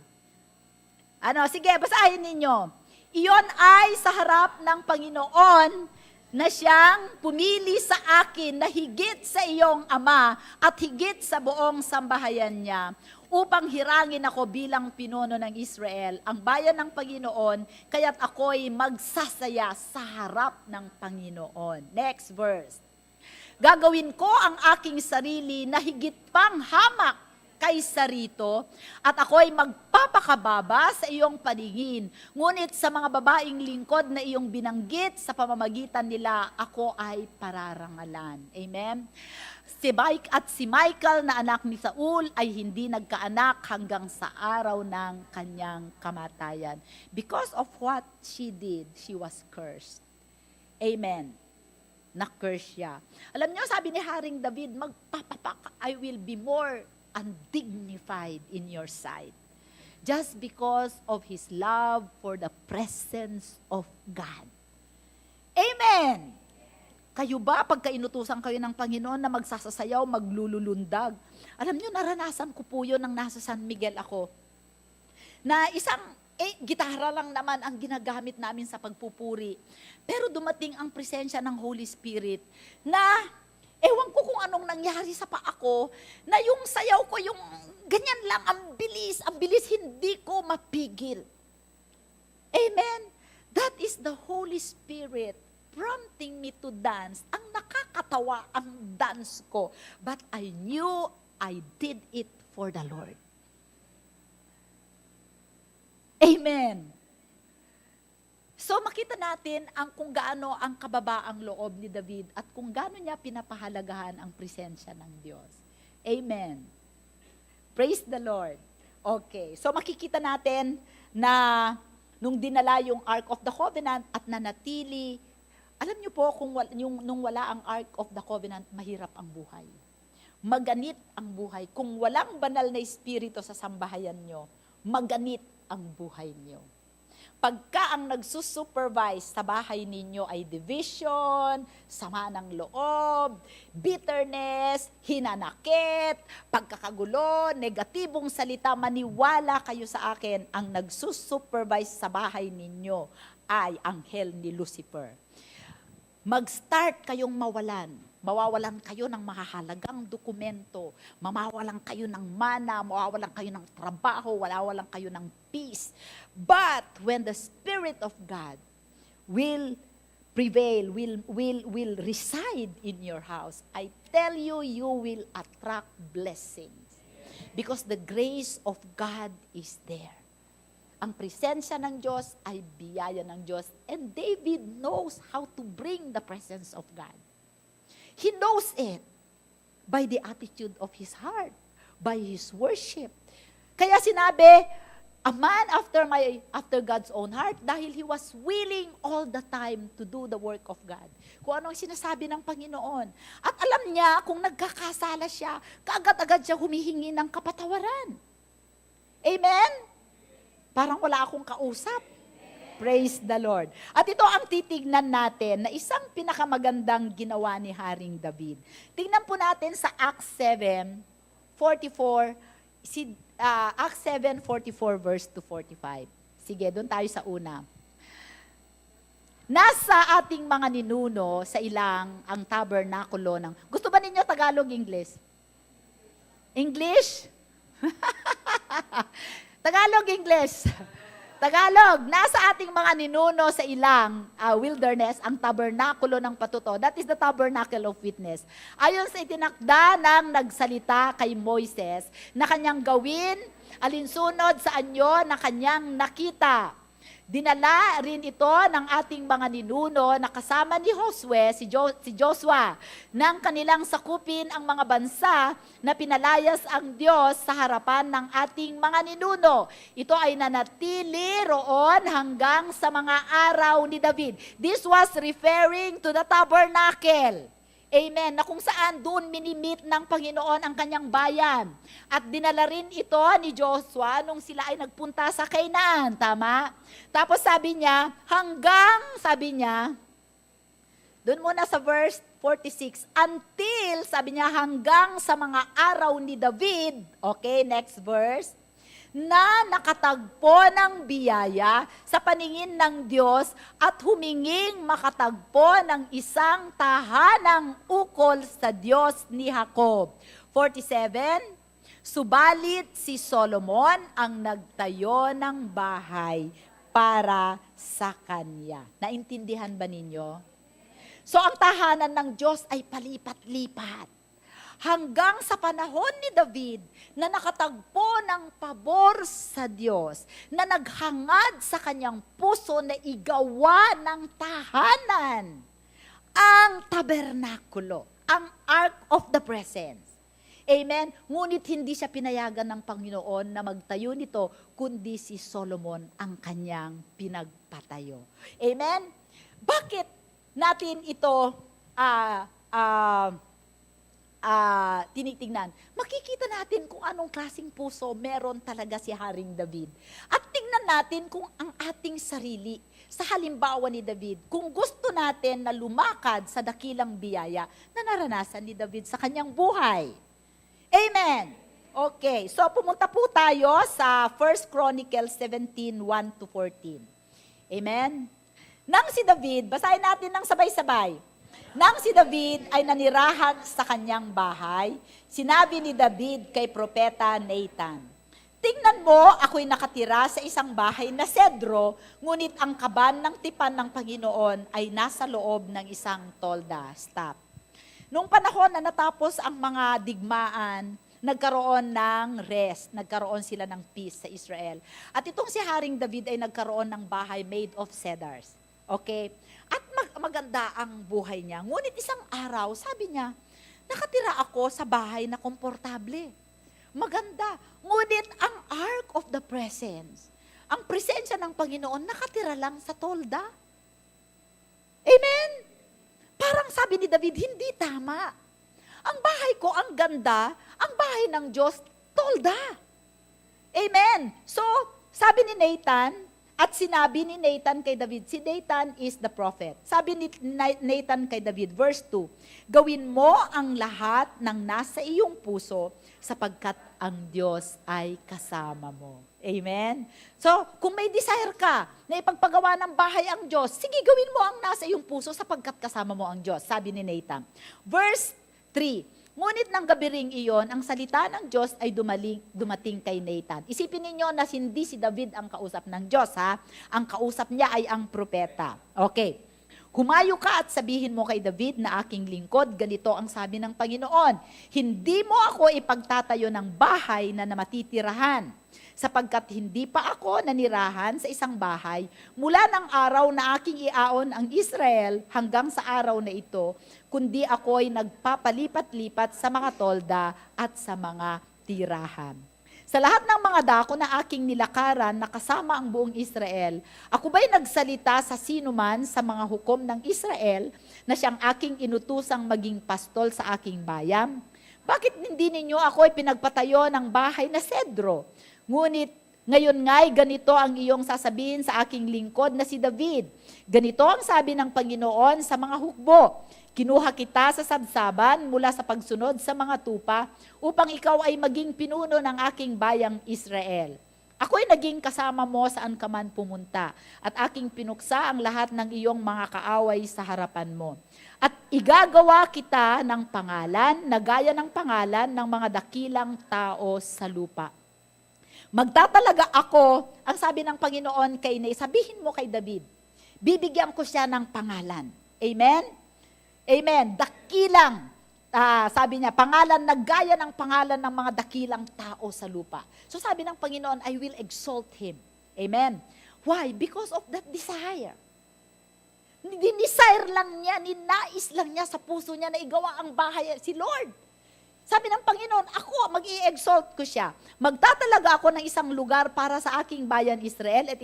sige, basahin ninyo. Iyon ay sa harap ng Panginoon na siyang pumili sa akin na higit sa iyong ama at higit sa buong sambahayan niya upang hirangin ako bilang pinuno ng Israel, ang bayan ng Panginoon, kaya't ako'y magsasaya sa harap ng Panginoon. Next verse. Gagawin ko ang aking sarili na higit pang hamak kaysa rito, at ako'y magpapakababa sa iyong paningin. Ngunit sa mga babaeng lingkod na iyong binanggit, sa pamamagitan nila, ako ay pararangalan. Amen? Si Michal na anak ni Saul ay hindi nagkaanak hanggang sa araw ng kanyang kamatayan. Because of what she did, she was cursed. Amen. Na-curse siya. Alam niyo, sabi ni Haring David, I will be more undignified in your sight. Just because of his love for the presence of God. Amen! Kayo ba, pagka inutusan kayo ng Panginoon na magsasasayaw, maglululundag? Alam niyo, naranasan ko po yun nang nasa San Miguel ako. Na gitara lang naman ang ginagamit namin sa pagpupuri. Pero dumating ang presensya ng Holy Spirit na, ewan ko kung anong nangyari sa paa ko, na yung sayaw ko, yung ganyan lang, ang bilis, hindi ko mapigil. Amen? That is the Holy Spirit prompting me to dance. Ang nakakatawa ang dance ko, but I knew I did it for the Lord. Amen. So makita natin kung gaano ang kababaang loob ni David at kung gaano niya pinapahalagahan ang presensya ng Diyos. Amen. Praise the Lord. Okay, so makikita natin na nung dinala yung Ark of the Covenant at nanatili Alam niyo po, nung wala ang Ark of the Covenant, mahirap ang buhay. Maganit ang buhay. Kung walang banal na espiritu sa sambahayan nyo, maganit ang buhay nyo. Pagka ang nagsusupervise sa bahay ninyo ay division, sama ng loob, bitterness, hinanakit, pagkakagulo, negatibong salita, maniwala kayo sa akin, ang nagsusupervise sa bahay ninyo ay anghel ni Lucifer. Mag-start kayong mawawalan kayo ng mahahalagang dokumento, mawawalan kayo ng mana, mawawalan kayo ng trabaho, mawawalan kayo ng peace. But when the Spirit of God will prevail, will reside in your house, I tell you, you will attract blessings. Because the grace of God is there. Ang presensya ng Diyos ay biyaya ng Diyos. And David knows how to bring the presence of God. He knows it by the attitude of his heart, by his worship. Kaya sinabi, a man after God's own heart, dahil he was willing all the time to do the work of God. Kung ano ang sinasabi ng Panginoon. At alam niya, kung nagkakasala siya, kaagad-agad siya humihingi ng kapatawaran. Amen? Parang wala akong kausap. Praise the Lord. At ito ang titignan natin na isang pinakamagandang ginawa ni Haring David. Tingnan po natin sa Acts 7:44, Acts 7:44 verse to 45. Sige, doon tayo sa una. Nasa ating mga ninuno sa ilang ang tabernakulo ng... Gusto ba ninyo Tagalog, English? English? Tagalog, English. Tagalog, nasa ating mga ninuno sa ilang wilderness, ang tabernakulo ng patuto. That is the tabernacle of witness. Ayon sa itinakda ng nagsalita kay Moises, na kanyang gawin, alinsunod sa anyo na kanyang nakita. Dinala rin ito ng ating mga ninuno na kasama ni Josue, si Joshua, nang kanilang sakupin ang mga bansa na pinalayas ang Diyos sa harapan ng ating mga ninuno. Ito ay nanatili roon hanggang sa mga araw ni David. This was referring to the tabernacle. Amen. Na kung saan doon minimit ng Panginoon ang kanyang bayan. At dinala rin ito ni Joshua nung sila ay nagpunta sa Canaan. Tama? Tapos sabi niya, doon muna sa verse 46, until, sabi niya, hanggang sa mga araw ni David, okay, next verse, na nakatagpo ng biyaya sa paningin ng Diyos at huminging makatagpo ng isang tahanang ukol sa Diyos ni Jacob. 47, subalit si Solomon ang nagtayo ng bahay para sa kanya. Naintindihan ba ninyo? So ang tahanan ng Diyos ay palipat-lipat. Hanggang sa panahon ni David na nakatagpo ng pabor sa Diyos, na naghangad sa kanyang puso na igawa ng tahanan, ang tabernakulo, ang Ark of the Presence. Amen? Ngunit hindi siya pinayagan ng Panginoon na magtayo nito, kundi si Solomon ang kanyang pinagpatayo. Amen? Bakit natin ito tinitingnan? Makikita natin kung anong klaseng puso meron talaga si Haring David. At tingnan natin kung ang ating sarili, sa halimbawa ni David, kung gusto natin na lumakad sa dakilang biyaya na naranasan ni David sa kanyang buhay. Amen. Okay, so pumunta po tayo sa 1 Chronicles 17:1-14. Amen. Nang si David, basahin natin ng sabay-sabay. Nang si David ay nanirahan sa kanyang bahay, sinabi ni David kay propeta Nathan, tingnan mo, ako'y nakatira sa isang bahay na sedro, ngunit ang kaban ng tipan ng Panginoon ay nasa loob ng isang tolda. Stop. Nung panahon na natapos ang mga digmaan, nagkaroon ng rest, nagkaroon sila ng peace sa Israel. At itong si Haring David ay nagkaroon ng bahay made of cedars. Okay? At maganda ang buhay niya. Ngunit isang araw, sabi niya, nakatira ako sa bahay na komportable. Maganda. Ngunit ang Ark of the Presence, ang presensya ng Panginoon, nakatira lang sa tolda. Amen? sabi ni David, hindi tama. Ang bahay ko, ang ganda, ang bahay ng Diyos, tolda. Amen. So, sabi ni Nathan, at sinabi ni Nathan kay David, si Nathan is the prophet. Sabi ni Nathan kay David, verse 2, gawin mo ang lahat ng nasa iyong puso sapagkat ang Diyos ay kasama mo. Amen? So, kung may desire ka na ipagpagawa ng bahay ang Diyos, sige, gawin mo ang nasa iyong puso sapagkat kasama mo ang Diyos. Sabi ni Nathan. Verse 3, ngunit ng gabi ring iyon, ang salita ng Diyos ay dumating kay Nathan. Isipin ninyo na hindi si David ang kausap ng Diyos, ha? Ang kausap niya ay ang propeta. Okay. Humayo ka at sabihin mo kay David na aking lingkod, ganito ang sabi ng Panginoon, hindi mo ako ipagtatayo ng bahay na namatitirahan, sapagkat hindi pa ako nanirahan sa isang bahay mula ng araw na aking iaon ang Israel hanggang sa araw na ito, kundi ako'y nagpapalipat-lipat sa mga tolda at sa mga tirahan. Sa lahat ng mga dako na aking nilakaran na kasama ang buong Israel, ako ba'y nagsalita sa sinuman sa mga hukom ng Israel na siyang aking inutusang maging pastol sa aking bayan? Bakit hindi ninyo ako pinagpatayo ng bahay na sedro? Ngunit ngayon nga'y ganito ang iyong sasabihin sa aking lingkod na si David. Ganito ang sabi ng Panginoon sa mga hukbo. Kinuha kita sa sabsaban mula sa pagsunod sa mga tupa upang ikaw ay maging pinuno ng aking bayang Israel. Ako'y naging kasama mo saan ka man pumunta at aking pinuksa ang lahat ng iyong mga kaaway sa harapan mo. At igagawa kita ng pangalan na gaya ng pangalan ng mga dakilang tao sa lupa. Magtatalaga ako, ang sabi ng Panginoon kay sabihin mo kay David, bibigyan ko siya ng pangalan. Amen? Amen. Dakilang, sabi niya, pangalan na gaya ng pangalan ng mga dakilang tao sa lupa. So sabi ng Panginoon, I will exalt him. Amen. Why? Because of that desire. Dinesire lang niya, ninais lang niya sa puso niya na igawa ang bahay si Lord. Sabi ng Panginoon, ako, mag-i-exalt ko siya. Magtatalaga ako ng isang lugar para sa aking bayan Israel at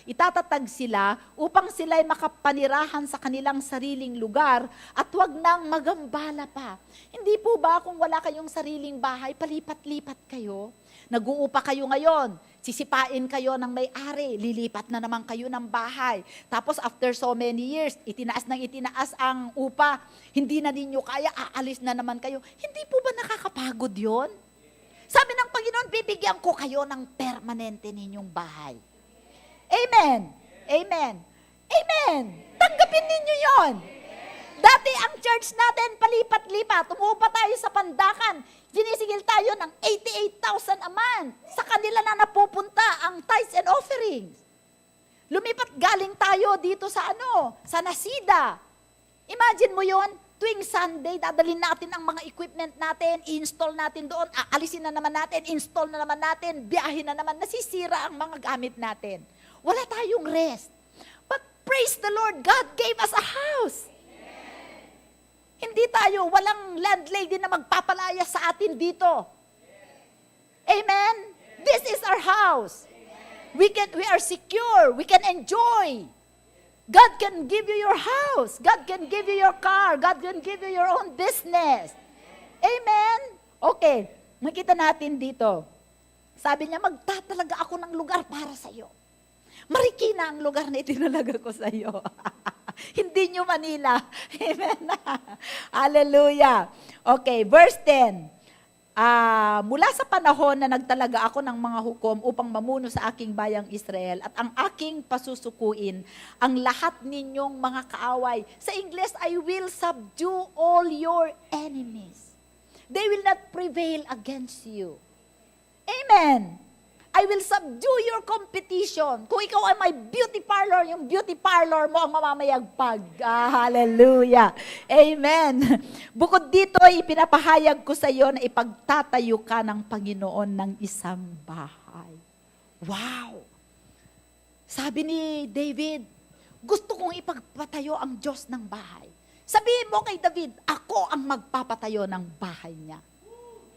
itatatag sila upang sila'y makapanirahan sa kanilang sariling lugar at huwag nang magambala pa. Hindi po ba kung wala kayong sariling bahay, palipat-lipat kayo? Nag-uupa kayo ngayon, sisipain kayo ng may-ari, lilipat na naman kayo ng bahay. Tapos after so many years, itinaas ang upa, hindi na ninyo kaya, aalis na naman kayo. Hindi po ba nakakapagod yon? Sabi ng Panginoon, bibigyan ko kayo ng permanente ninyong bahay. Amen. Amen. Amen. Tanggapin ninyo yon. Dati ang church natin, palipat-lipat, umuupa tayo sa Pandakan, sinisigil tayo ng 88,000 a month. Sa kanila na napupunta ang tithes and offerings. Lumipat galing tayo dito sa sa Nasida. Imagine mo yon, tuwing Sunday, dadalhin natin ang mga equipment natin, i-install natin doon, aalisin na naman natin, install na naman natin, biyahin na naman, nasisira ang mga gamit natin. Wala tayong rest. But praise the Lord, God gave us a house. Hindi tayo, walang landlady na magpapalaya sa atin dito. Amen? This is our house. We are secure. We can enjoy. God can give you your house. God can give you your car. God can give you your own business. Amen? Okay, makita natin dito. Sabi niya, magtatalaga ako ng lugar para sa iyo. Marikina ang lugar na itinalaga ko sa iyo. Hindi nyo Manila. Amen. Hallelujah. Okay, verse 10. Mula sa panahon na nagtalaga ako ng mga hukom upang mamuno sa aking bayang Israel at ang aking pasusukuin ang lahat ninyong mga kaaway. Sa English, I will subdue all your enemies. They will not prevail against you. Amen. I will subdue your competition. Kung ikaw ay may beauty parlor, yung beauty parlor mo ang mamamayagpag. Hallelujah. Amen. Bukod dito, ipinapahayag ko sa iyo na ipagtatayo ka ng Panginoon ng isang bahay. Wow! Sabi ni David, gusto kong ipagpatayo ang Diyos ng bahay. Sabihin mo kay David, ako ang magpapatayo ng bahay niya.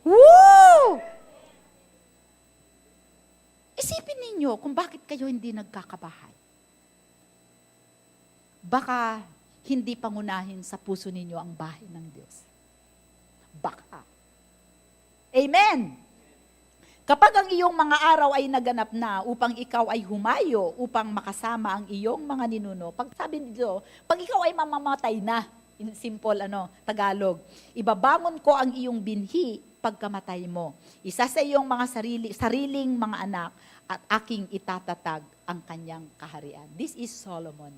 Woo! Isipin ninyo kung bakit kayo hindi nagkakabahay. Baka hindi pangunahin sa puso ninyo ang bahay ng Diyos. Baka. Amen! Kapag ang iyong mga araw ay naganap na upang ikaw ay humayo, upang makasama ang iyong mga ninuno, pag sabi nito, pag ikaw ay mamamatay na, in simple Tagalog, ibabangon ko ang iyong binhi pagkamatay mo. Isa sa iyong mga sariling mga anak at aking itatatag ang kanyang kaharian. This is Solomon.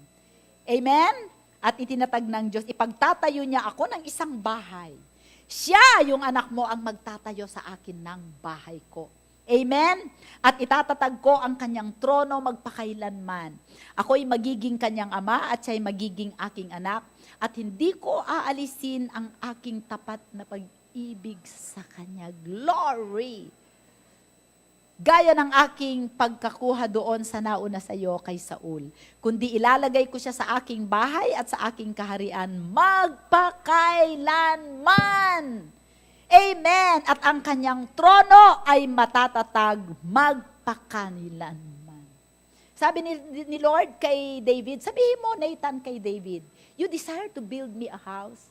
Amen? At itinatag ng Diyos, ipagtatayo niya ako ng isang bahay. Siya, yung anak mo, ang magtatayo sa akin ng bahay ko. Amen? At itatatag ko ang kanyang trono magpakailanman. Ako'y magiging kanyang ama at siya'y magiging aking anak. At hindi ko aalisin ang aking tapat na pag-ibig sa kanya. Glory! Gaya ng aking pagkakuha doon sa nauna sa iyo kay Saul. Kundi ilalagay ko siya sa aking bahay at sa aking kaharian magpakailanman. Amen. At ang kanyang trono ay matatatag magpakailanman. Sabi ni Lord kay David, sabihin mo, Nathan, kay David, you desire to build me a house?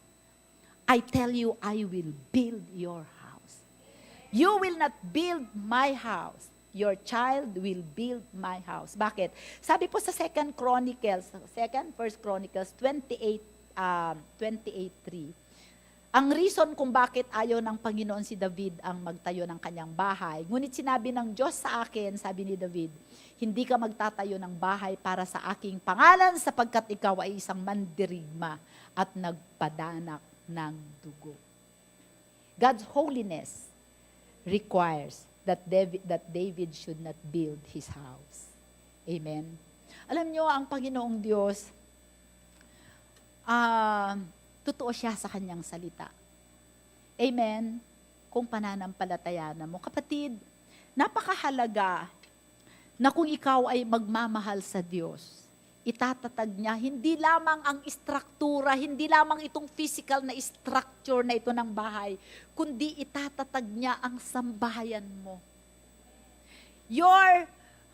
I tell you, I will build your house. You will not build my house. Your child will build my house. Bakit? Sabi po sa 1 Chronicles 28:3. Ang reason kung bakit ayaw ng Panginoon si David ang magtayo ng kanyang bahay, ngunit sinabi ng Diyos sa akin, sabi ni David, hindi ka magtatayo ng bahay para sa aking pangalan sapagkat ikaw ay isang mandirigma at nagpadanak ng dugo. God's holiness requires that David should not build his house. Amen? Alam nyo, ang Panginoong Diyos, totoo siya sa kanyang salita. Amen? Kung pananampalatayanan mo. Kapatid, napakahalaga na kung ikaw ay magmamahal sa Diyos, itatatag niya, hindi lamang ang istruktura, hindi lamang itong physical na structure na ito ng bahay, kundi itatatag niya ang sambahayan mo. Your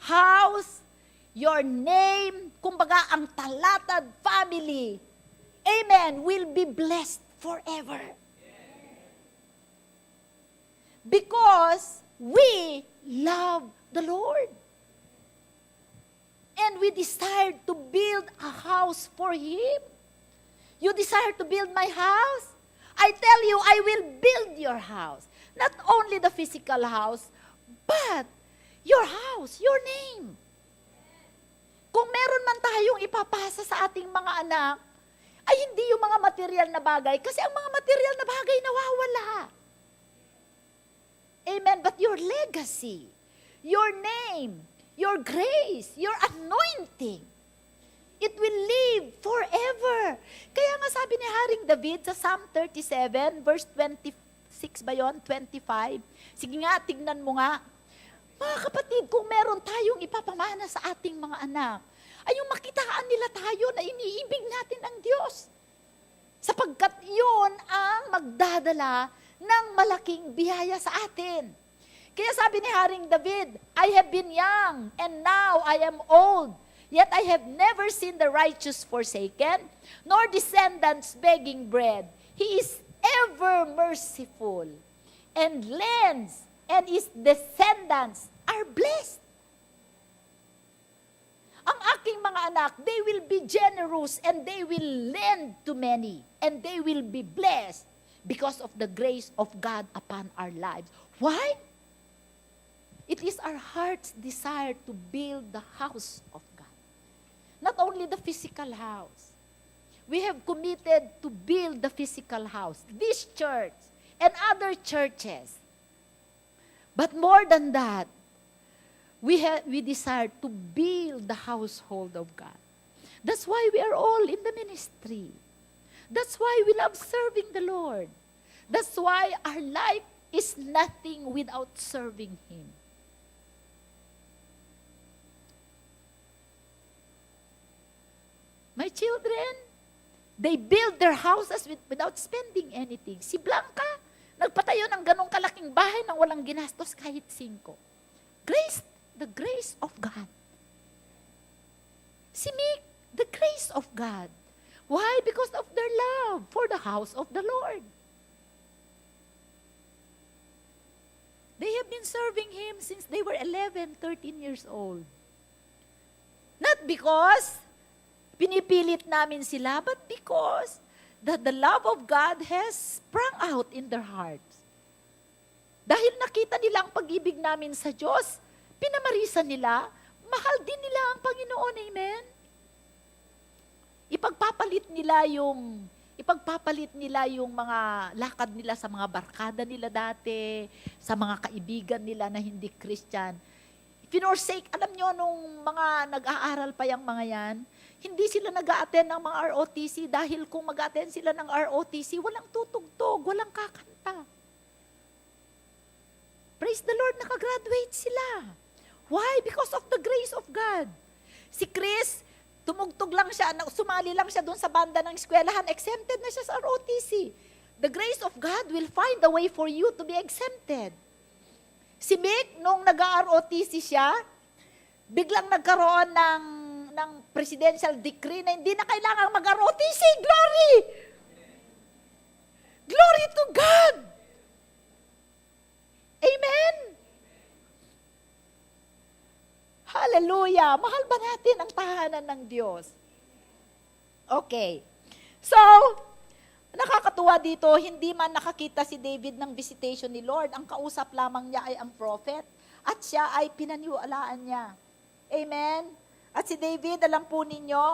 house, your name, kumbaga ang talatad family, amen, will be blessed forever. Because we love the Lord. And we desire to build a house for Him. You desire to build my house? I tell you, I will build your house. Not only the physical house, but your house, your name. Kung meron man tayong ipapasa sa ating mga anak, ay hindi yung mga material na bagay, kasi ang mga material na bagay nawawala. Amen? But your legacy, your name, your grace, your anointing, it will live forever. Kaya nga sabi ni Haring David sa Psalm 37, verse 26 ba yun? 25. Sige nga, tignan mo nga. Mga kapatid, kung meron tayong ipapamana sa ating mga anak, ay yung makitaan nila tayo na iniibig natin ang Diyos. Sapagkat yun ang magdadala ng malaking biyaya sa atin. Kaya sabi ni Haring David, I have been young, and now I am old. Yet I have never seen the righteous forsaken, nor descendants begging bread. He is ever merciful, and lends, and his descendants are blessed. Ang aking mga anak, they will be generous, and they will lend to many, and they will be blessed because of the grace of God upon our lives. Why? It is our heart's desire to build the house of God. Not only the physical house. We have committed to build the physical house, this church, and other churches. But more than that, we desire to build the household of God. That's why we are all in the ministry. That's why we love serving the Lord. That's why our life is nothing without serving Him. My children, they build their houses without spending anything. Si Blanca, nagpatayo ng ganong kalaking bahay nang walang ginastos kahit 5. Grace, the grace of God. Si Mick, the grace of God. Why? Because of their love for the house of the Lord. They have been serving Him since they were 11, 13 years old. Not because pinipilit namin sila, but because the love of God has sprung out in their hearts. Dahil nakita nila ang pag-ibig namin sa Diyos, pinamarisan nila, mahal din nila ang Panginoon. Amen? Ipagpapalit nila yung mga lakad nila sa mga barkada nila dati, sa mga kaibigan nila na hindi Christian. Finosake, alam nyo, nung mga nag-aaral pa yung mga yan, hindi sila nag-a-attend ng mga ROTC dahil kung mag-a-attend sila ng ROTC, walang tutugtog, walang kakanta. Praise the Lord, nakagraduate sila. Why? Because of the grace of God. Si Chris, tumugtog lang siya, sumali lang siya doon sa banda ng eskwelahan, exempted na siya sa ROTC. The grace of God will find a way for you to be exempted. Si Mick, nung nag-ROTC siya, biglang nagkaroon ng presidential decree na hindi na kailangang mag-ROTC. Glory! Glory to God! Amen! Hallelujah! Mahal ba natin ang tahanan ng Diyos? Okay. So, nakakatuwa dito, hindi man nakakita si David ng visitation ni Lord. Ang kausap lamang niya ay ang prophet. At siya ay pinaniwalaan niya. Amen? At si David, alam po ninyo,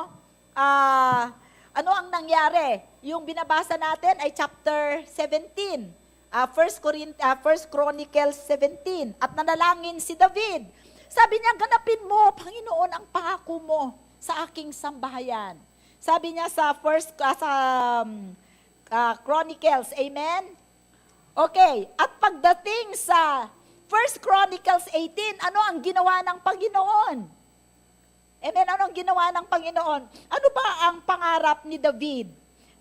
ano ang nangyari? Yung binabasa natin ay chapter 17. 1 Chronicles 17. At nanalangin si David. Sabi niya, ganapin mo, Panginoon, ang pangako mo sa aking sambahayan. Sabi niya sa Chronicles, amen? Okay, at pagdating sa 1 Chronicles 18, ano ang ginawa ng Panginoon? Amen, ano ang ginawa ng Panginoon? Ano ba ang pangarap ni David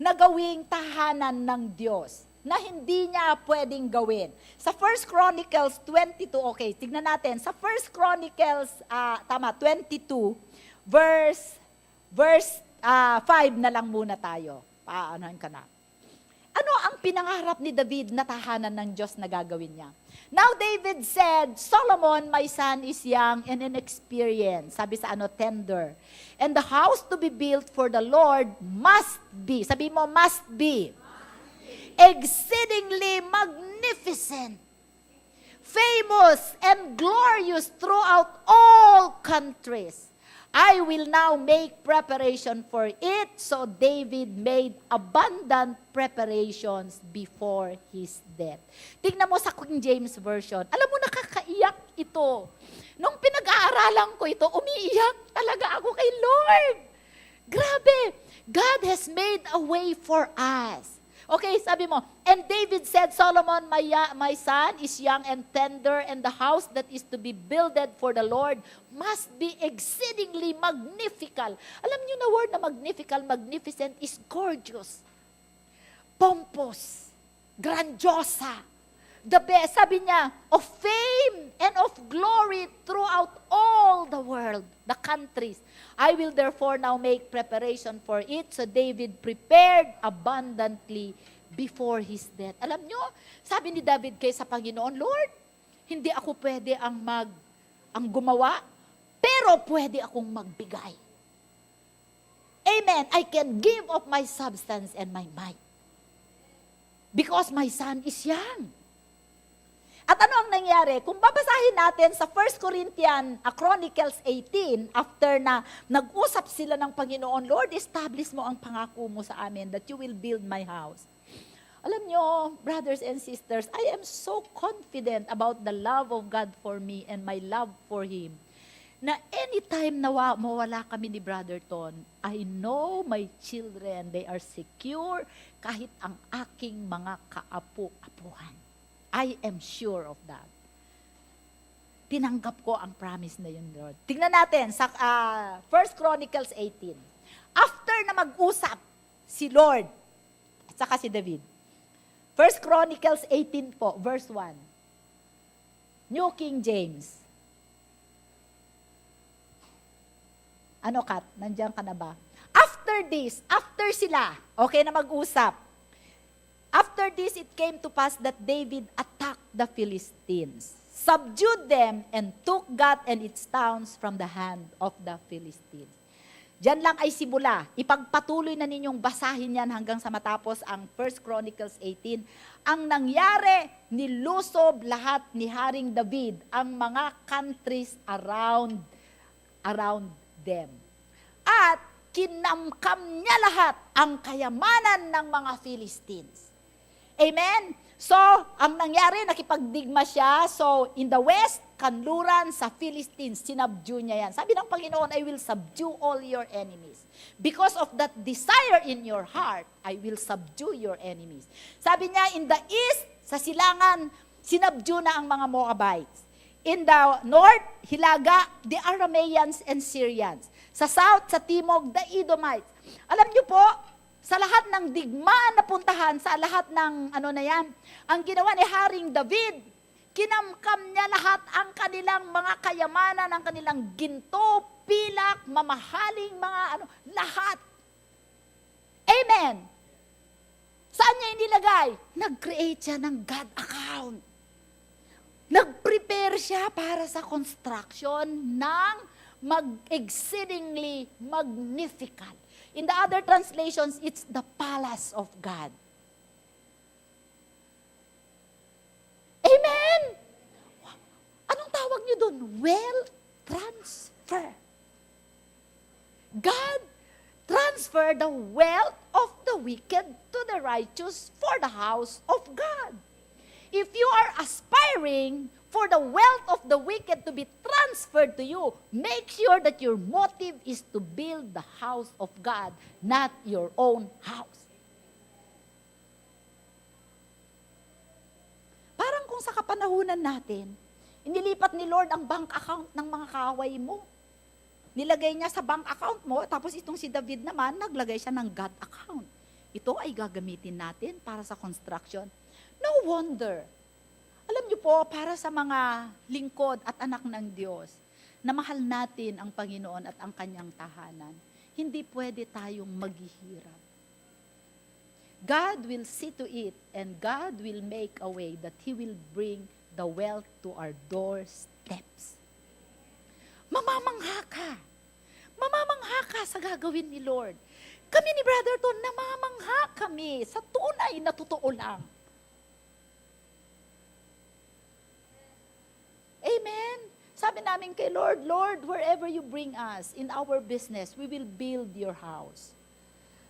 na gawing tahanan ng Diyos na hindi niya pwedeng gawin? Sa 1 Chronicles 22, okay, tignan natin. Sa 1 Chronicles, 22, verse 5 na lang muna tayo. Paanohan ka na. Ano ang pinangarap ni David na tahanan ng Diyos na gagawin niya? Now David said, Solomon, my son, is young and inexperienced. Sabi sa tender. And the house to be built for the Lord must be, sabi mo, must be, exceedingly magnificent, famous and glorious throughout all countries. I will now make preparation for it. So David made abundant preparations before his death. Tingnan mo sa King James Version. Alam mo, nakakaiyak ito. Nung pinag-aaralan ko ito, umiiyak talaga ako kay Lord. Grabe. God has made a way for us. Okay, sabi mo, and David said, Solomon, my son, is young and tender, and the house that is to be builded for the Lord must be exceedingly magnifical. Alam niyo na word na magnificent is gorgeous, pompous, grandiosa, the best, sabi niya, of fame and of glory throughout all the world, the countries. I will therefore now make preparation for it. So David prepared abundantly before his death. Alam nyo, sabi ni David kay sa Panginoon, Lord, hindi ako pwede ang gumawa, pero pwede akong magbigay. Amen. I can give of my substance and my might. Because my son is young. At ano ang nangyari? Kung babasahin natin sa 1 Chronicles 18, after na nag-usap sila ng Panginoon, Lord, establish mo ang pangako mo sa amin that you will build my house. Alam nyo, brothers and sisters, I am so confident about the love of God for me and my love for Him, na anytime na mawala kami ni Brother Ton, I know my children, they are secure kahit ang aking mga kaapu-apuhan. I am sure of that. Tinanggap ko ang promise na yun, Lord. Tingnan natin sa 1 Chronicles 18. After na mag-usap si Lord at saka si David. 1 Chronicles 18 po, verse 1. New King James. Ano, Kat? Nandiyan ka na ba? after sila, okay na mag-usap, after this, it came to pass that David attacked the Philistines, subdued them, and took Gath and its towns from the hand of the Philistines. Diyan lang ay simula. Ipagpatuloy na ninyong basahin yan hanggang sa matapos ang 1 Chronicles 18. Ang nangyari, nilusob lahat ni Haring David ang mga countries around them. At kinamkam niya lahat ang kayamanan ng mga Philistines. Amen? So, ang nangyari, nakipagdigma siya. So, in the west, kanluran sa Philistines, sinubdue niya yan. Sabi ng Panginoon, I will subdue all your enemies. Because of that desire in your heart, I will subdue your enemies. Sabi niya, in the east, sa silangan, sinubdue na ang mga Moabites. In the north, Hilaga, the Arameans and Syrians. Sa south, sa timog, the Edomites. Alam niyo po, sa lahat ng digmaan na puntahan, sa lahat ng ang ginawa ni Haring David, kinamkam niya lahat ang kanilang mga kayamanan, ang kanilang ginto, pilak, mamahaling mga lahat. Amen! Saan niya inilagay? Nag-create siya ng God account. Nag-prepare siya para sa construction ng exceedingly magnificent. In the other translations, it's the palace of God. Amen? Anong tawag niyo doon? Wealth transfer. God transfer the wealth of the wicked to the righteous for the house of God. If you are aspiring for the wealth of the wicked to be transferred to you, make sure that your motive is to build the house of God, not your own house. Parang kung sa kapanahunan natin, inilipat ni Lord ang bank account ng mga kaaway mo. Nilagay niya sa bank account mo, tapos itong si David naman, naglagay siya ng God account. Ito ay gagamitin natin para sa construction. No wonder. Alam niyo po, para sa mga lingkod at anak ng Diyos, na mahal natin ang Panginoon at ang kanyang tahanan, hindi pwede tayong maghihirap. God will see to it and God will make a way that He will bring the wealth to our doorsteps. Mamamangha ka. Mamamangha ka sa gagawin ni Lord. Kami ni Brother Ton, namamangha kami sa tunay na totoo lang. Amen. Sabi namin kay Lord, Lord, wherever you bring us in our business, we will build your house.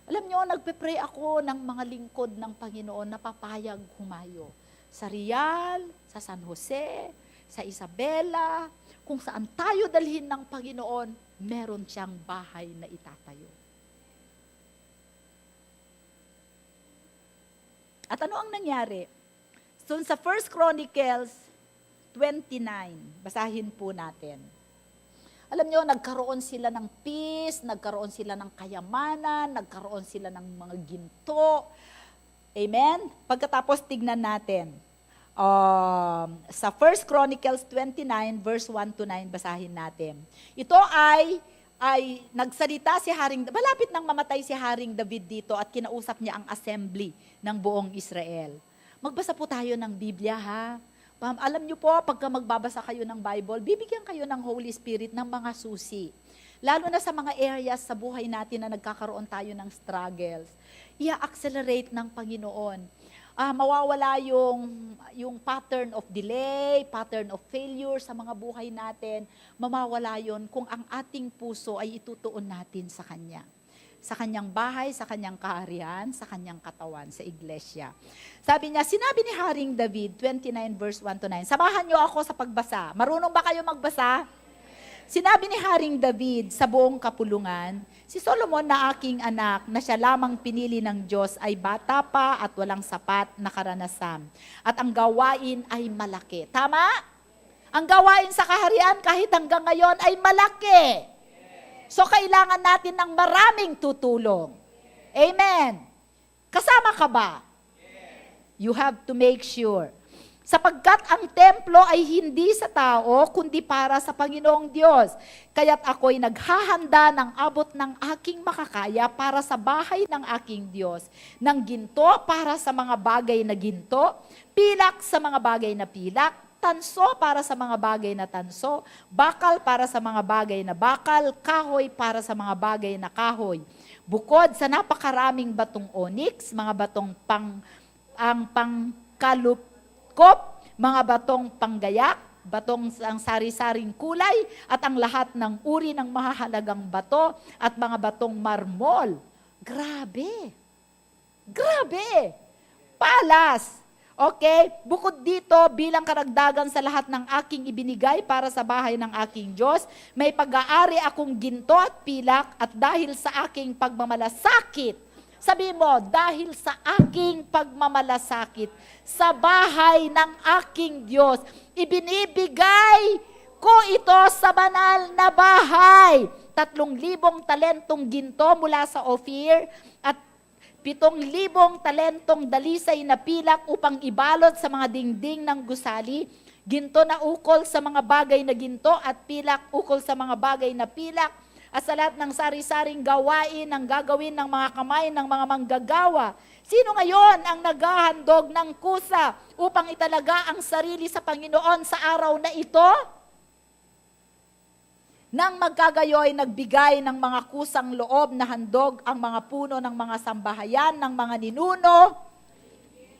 Alam niyo, nagpe-pray ako ng mga lingkod ng Panginoon na papayag humayo. Sa Rial, sa San Jose, sa Isabela, kung saan tayo dalhin ng Panginoon, meron siyang bahay na itatayo. At ano ang nangyari? So, sa 1 Chronicles 29, basahin po natin. Alam nyo, nagkaroon sila ng peace, nagkaroon sila ng kayamanan, nagkaroon sila ng mga ginto. Amen? Pagkatapos, tignan natin. Sa 1 Chronicles 29, verse 1 to 9, basahin natin. Ito ay nagsalita si Haring, malapit nang mamatay si Haring David dito at kinausap niya ang assembly ng buong Israel. Magbasa po tayo ng Biblia, ha? Alam niyo po, pagka magbabasa kayo ng Bible, bibigyan kayo ng Holy Spirit ng mga susi. Lalo na sa mga areas sa buhay natin na nagkakaroon tayo ng struggles. I-accelerate ng Panginoon. Mawawala yung pattern of delay, pattern of failure sa mga buhay natin. Mawawala yon kung ang ating puso ay itutuon natin sa Kanya. Sa kanyang bahay, sa kanyang kaharian, sa kanyang katawan, sa iglesia. Sabi niya, sinabi ni Haring David, 29 verse 1 to 9, samahan niyo ako sa pagbasa. Marunong ba kayo magbasa? Sinabi ni Haring David sa buong kapulungan, si Solomon na aking anak, na siya lamang pinili ng Diyos, ay bata pa at walang sapat na karanasan. At ang gawain ay malaki. Tama? Ang gawain sa kaharian kahit hanggang ngayon ay malaki. So, kailangan natin ng maraming tutulong. Amen. Kasama ka ba? You have to make sure. Sapagkat ang templo ay hindi sa tao, kundi para sa Panginoong Diyos. Kaya't ako'y naghahanda ng abot ng aking makakaya para sa bahay ng aking Diyos, ng ginto para sa mga bagay na ginto, pilak sa mga bagay na pilak, tanso para sa mga bagay na tanso, bakal para sa mga bagay na bakal, kahoy para sa mga bagay na kahoy. Bukod sa napakaraming batong onyx, mga batong pangkalupkop, mga batong panggayak, batong ang sari-saring kulay, at ang lahat ng uri ng mahahalagang bato at mga batong marmol. Grabe! Grabe! Palas! Okay? Bukod dito, bilang karagdagan sa lahat ng aking ibinigay para sa bahay ng aking Diyos, may pag-aari akong ginto at pilak, at dahil sa aking pagmamalasakit, sabi mo, dahil sa aking pagmamalasakit sa bahay ng aking Diyos, ibinibigay ko ito sa banal na bahay. 3,000 talentong ginto mula sa Ophir at 7,000 talentong dalisay na pilak upang ibalot sa mga dingding ng gusali, ginto na ukol sa mga bagay na ginto at pilak ukol sa mga bagay na pilak, at sa lahat ng sari-saring gawain ang gagawin ng mga kamay ng mga manggagawa. Sino ngayon ang naghahandog ng kusa upang italaga ang sarili sa Panginoon sa araw na ito? Nang magkagayoy, nagbigay ng mga kusang loob na handog ang mga puno ng mga sambahayan ng mga ninuno.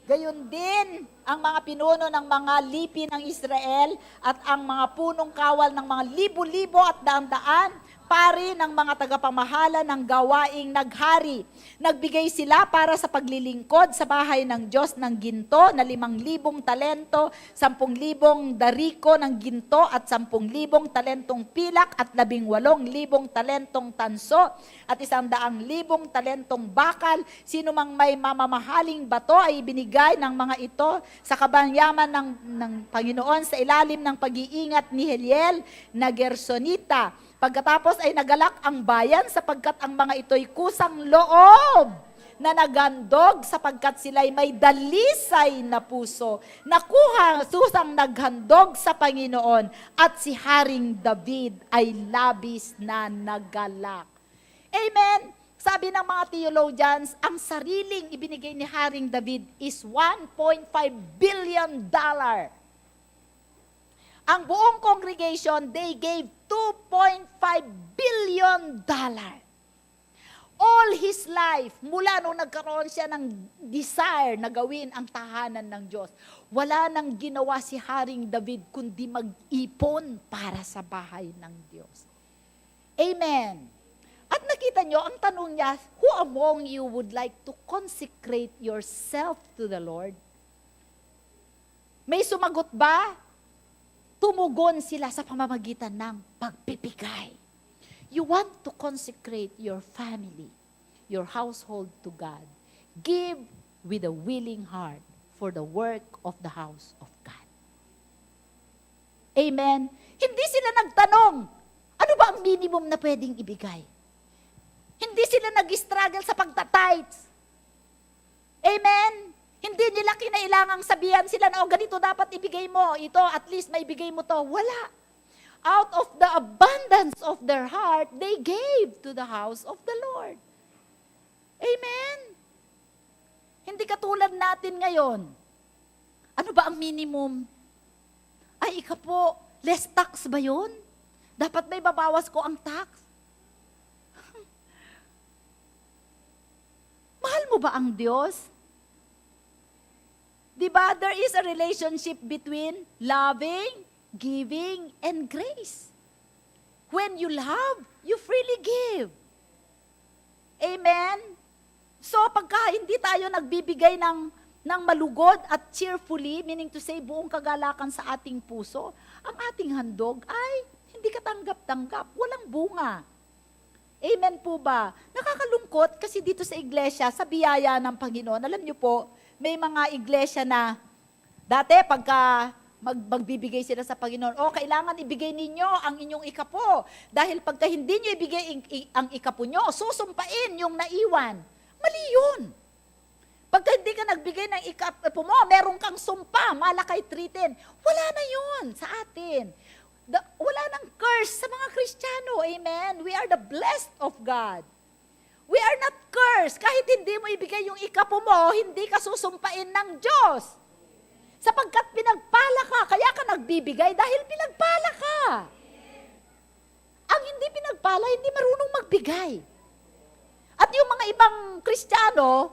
Gayon din ang mga pinuno ng mga lipi ng Israel at ang mga punong kawal ng mga libo-libo at daan-daan, pari ng mga tagapamahala ng gawaing naghari. Nagbigay sila para sa paglilingkod sa bahay ng Diyos ng ginto na 5,000 talento, 10,000 dariko ng ginto at 10,000 talentong pilak at 18,000 talentong tanso at 100,000 talentong bakal. Sino mang may mamamahaling bato ay binigay ng mga ito sa kabanyaman ng Panginoon sa ilalim ng pag-iingat ni Heliel na Gersonita. Pagkatapos ay nagalak ang bayan sapagkat ang mga ito'y kusang loob na naghandog sapagkat sila'y may dalisay na puso. Nakuha susang naghandog sa Panginoon at si Haring David ay labis na nagalak. Amen! Sabi ng mga theologians, ang sariling ibinigay ni Haring David is $1.5 billion. Ang buong congregation, they gave $2.5 billion. All his life, mula nung nagkaroon siya ng desire na gawin ang tahanan ng Diyos, wala nang ginawa si Haring David kundi mag-ipon para sa bahay ng Diyos. Amen. At nakita nyo, ang tanong niya, who among you would like to consecrate yourself to the Lord? May sumagot ba? Tumugon sila sa pamamagitan ng pagpipigay. You want to consecrate your family, your household to God. Give with a willing heart for the work of the house of God. Amen? Hindi sila nagtanong, ano ba ang minimum na pwedeng ibigay? Hindi sila nag-struggle sa pagtatites. Amen? Hindi nila kinailangang sabihan sila na, ganito dapat ibigay mo, ito, at least may ibigay mo to. Wala. Out of the abundance of their heart, they gave to the house of the Lord. Amen? Hindi katulad natin ngayon. Ano ba ang minimum? Ay, ika po, less tax ba yun? Dapat ba ibabawas ko ang tax? Mahal mo ba ang Diyos? Diba, there is a relationship between loving, giving, and grace. When you love, you freely give. Amen? So, pagka hindi tayo nagbibigay ng malugod at cheerfully, meaning to say, buong kagalakan sa ating puso, ang ating handog ay hindi katanggap-tanggap, walang bunga. Amen po ba? Nakakalungkot kasi dito sa iglesia, sa biyaya ng Panginoon, alam niyo po, may mga iglesia na dati pagka magbibigay sila sa Panginoon, kailangan ibigay ninyo ang inyong ikapo. Dahil pagka hindi nyo ibigay ang ikapo nyo, susumpain yung naiwan. Mali yun. Pagka hindi ka nagbigay ng ikapo mo, meron kang sumpa, Malakay 3:10. Wala na yun sa atin. Wala nang curse sa mga Kristiyano. Amen? We are the blessed of God. We are not cursed. Kahit hindi mo ibigay yung ikapo mo, hindi ka susumpain ng Diyos. Sapagkat pinagpala ka, kaya ka nagbibigay dahil pinagpala ka. Ang hindi pinagpala, hindi marunong magbigay. At yung mga ibang Kristiyano,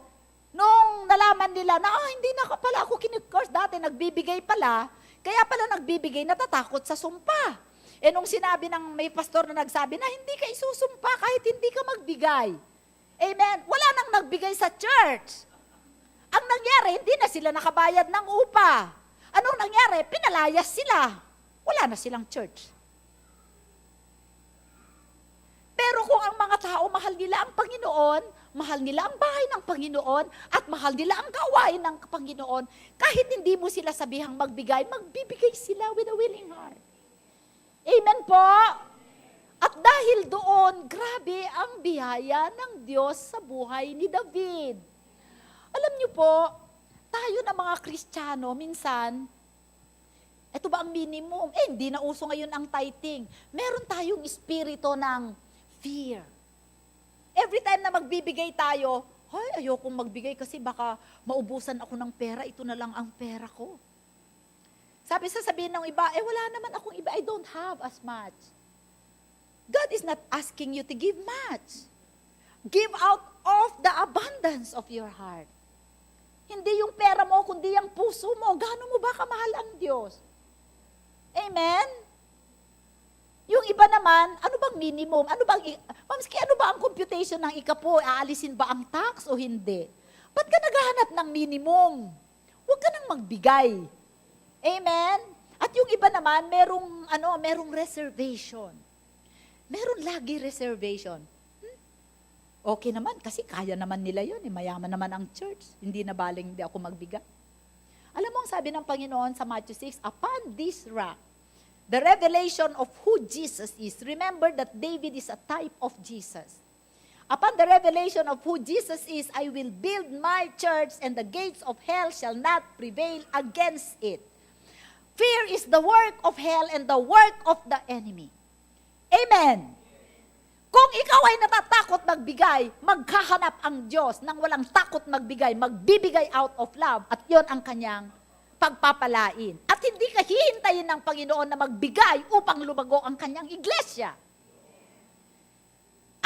nung nalaman nila na, hindi na pala ako kinikurs dati, nagbibigay pala, kaya pala nagbibigay, natatakot sa sumpa. Nung sinabi ng may pastor na nagsabi na, hindi ka isusumpa kahit hindi ka magbigay. Amen? Wala nang nagbigay sa church. Ang nangyari, hindi na sila nakabayad ng upa. Anong nangyari? Pinalayas sila. Wala na silang church. Pero kung ang mga tao mahal nila ang Panginoon, mahal nila ang bahay ng Panginoon, at mahal nila ang gawain ng Panginoon, kahit hindi mo sila sabihang magbigay, magbibigay sila with a willing heart. Amen po? At dahil doon, grabe ang biyaya ng Diyos sa buhay ni David. Alam niyo po, tayo na mga Kristiyano, minsan, ito ba ang minimum? Hindi na uso ngayon ang tithing. Meron tayong espiritu ng fear. Every time na magbibigay tayo, ayokong magbigay kasi baka maubusan ako ng pera, ito na lang ang pera ko. Sabihin ng iba, wala naman akong iba, I don't have as much. God is not asking you to give much. Give out of the abundance of your heart. Hindi yung pera mo, kundi yung puso mo. Gaano mo ba kamahal ang Diyos? Amen? Yung iba naman, ano bang minimum? Ano ba ang computation ng ikapo? Aalisin ba ang tax o hindi? Ba't ka naghahanap ng minimum? Huwag ka nang magbigay. Amen? At yung iba naman, merong reservation. Meron lagi reservation. Okay naman, kasi kaya naman nila yun. Mayaman naman ang church. Hindi na baling hindi ako magbigay. Alam mo ang sabi ng Panginoon sa Matthew 6, upon this rock, the revelation of who Jesus is. Remember that David is a type of Jesus. Upon the revelation of who Jesus is, I will build my church and the gates of hell shall not prevail against it. Fear is the work of hell and the work of the enemy. Amen. Kung ikaw ay natatakot magbigay, magkahanap ang Diyos nang walang takot magbigay, magbibigay out of love, at yon ang kanyang pagpapalain. At hindi ka hihintayin ng Panginoon na magbigay upang lumago ang kanyang iglesia.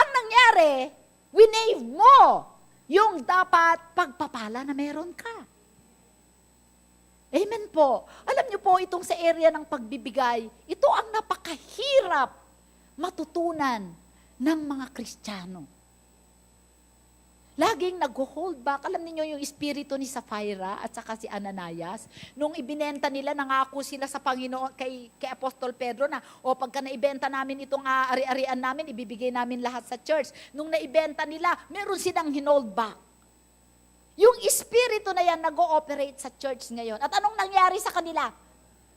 Ang nangyari, winave mo yung dapat pagpapala na meron ka. Amen po. Alam niyo po, itong sa area ng pagbibigay, ito ang napakahirap matutunan ng mga Kristiyano. Laging nag-hold back. Alam niyo yung espiritu ni Sapphira at saka si Ananias, nung ibinenta nila, nangako sila sa Panginoon, kay Apostol Pedro na, pagka naibenta namin itong ari-arian namin, ibibigay namin lahat sa church. Nung naibenta nila, meron silang hinold back. Yung espiritu na yan nag-ooperate sa church ngayon. At anong nangyari sa kanila?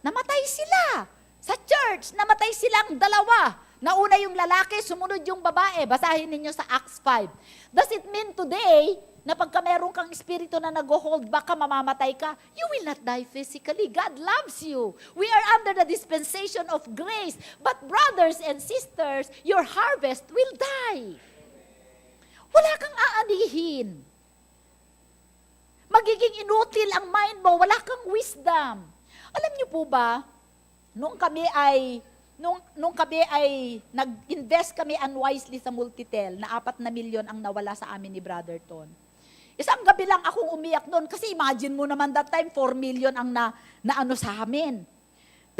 Namatay sila. Sa church, namatay silang dalawa. Nauna yung lalaki, sumunod yung babae. Basahin ninyo sa Acts 5. Does it mean today, na pagka meron kang espiritu na nag-hold back ka, mamamatay ka, you will not die physically. God loves you. We are under the dispensation of grace. But brothers and sisters, your harvest will die. Wala kang aanihin. Magiging inutil ang mind mo, wala kang wisdom. Alam niyo po ba, nung kami ay nag-invest kami unwisely sa Multitel, na 4 na milyon ang nawala sa amin ni Brother Ton. Isang gabi lang akong umiyak noon, kasi imagine mo naman that time, 4 million ang naano sa amin.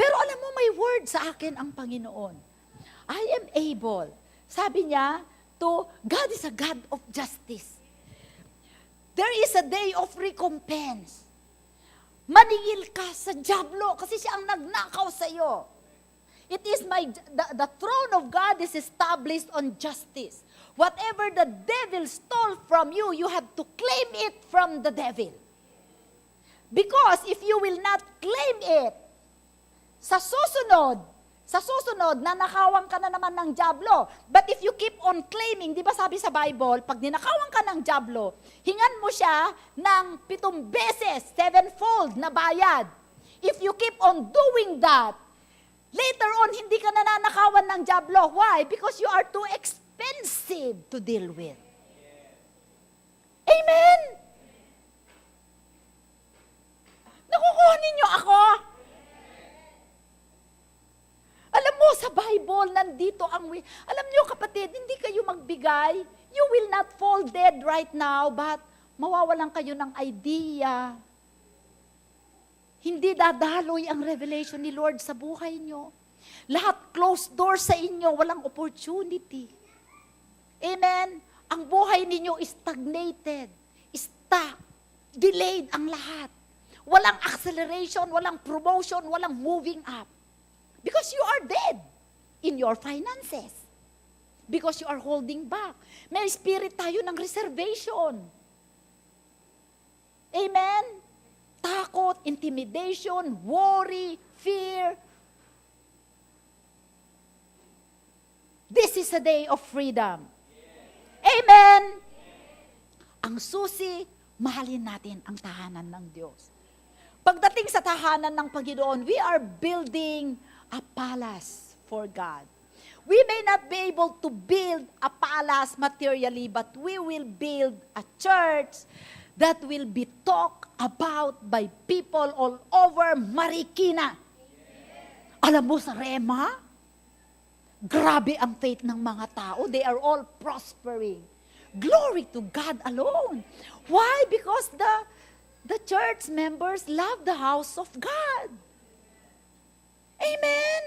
Pero alam mo, may word sa akin ang Panginoon. I am able. Sabi niya, God is a God of justice. There is a day of recompense. Maningil ka sa dyablo kasi siya ang nagnakaw sa iyo. It is the throne of God is established on justice. Whatever the devil stole from you, you have to claim it from the devil. Because if you will not claim it, sa susunod, Sa susunod, nanakawan ka na naman ng dyablo. But if you keep on claiming, di ba sabi sa Bible, pag ninakawan ka ng dyablo, hingan mo siya ng 7 beses, 7-fold na bayad. If you keep on doing that, later on, hindi ka na nanakawan ng dyablo. Why? Because you are too expensive to deal with. Amen? Nakukuha ninyo ako? Alam mo, sa Bible, nandito ang alam niyo kapatid, hindi kayo magbigay. You will not fall dead right now, but mawawalan kayo ng idea. Hindi dadaloy ang revelation ni Lord sa buhay niyo. Lahat closed door sa inyo, walang opportunity. Amen? Ang buhay ninyo is stagnated, stuck, delayed ang lahat. Walang acceleration, walang promotion, walang moving up. Because you are dead in your finances. Because you are holding back. May spirit tayo ng reservation. Amen? Takot, intimidation, worry, fear. This is a day of freedom. Amen? Ang susi, mahalin natin ang tahanan ng Diyos. Pagdating sa tahanan ng Panginoon, we are building a palace for God. We may not be able to build a palace materially, but we will build a church that will be talked about by people all over Marikina. Alam mo sa Rema, grabe ang faith ng mga tao. They are all prospering. Glory to God alone. Why? Because the church members love the house of God. Amen.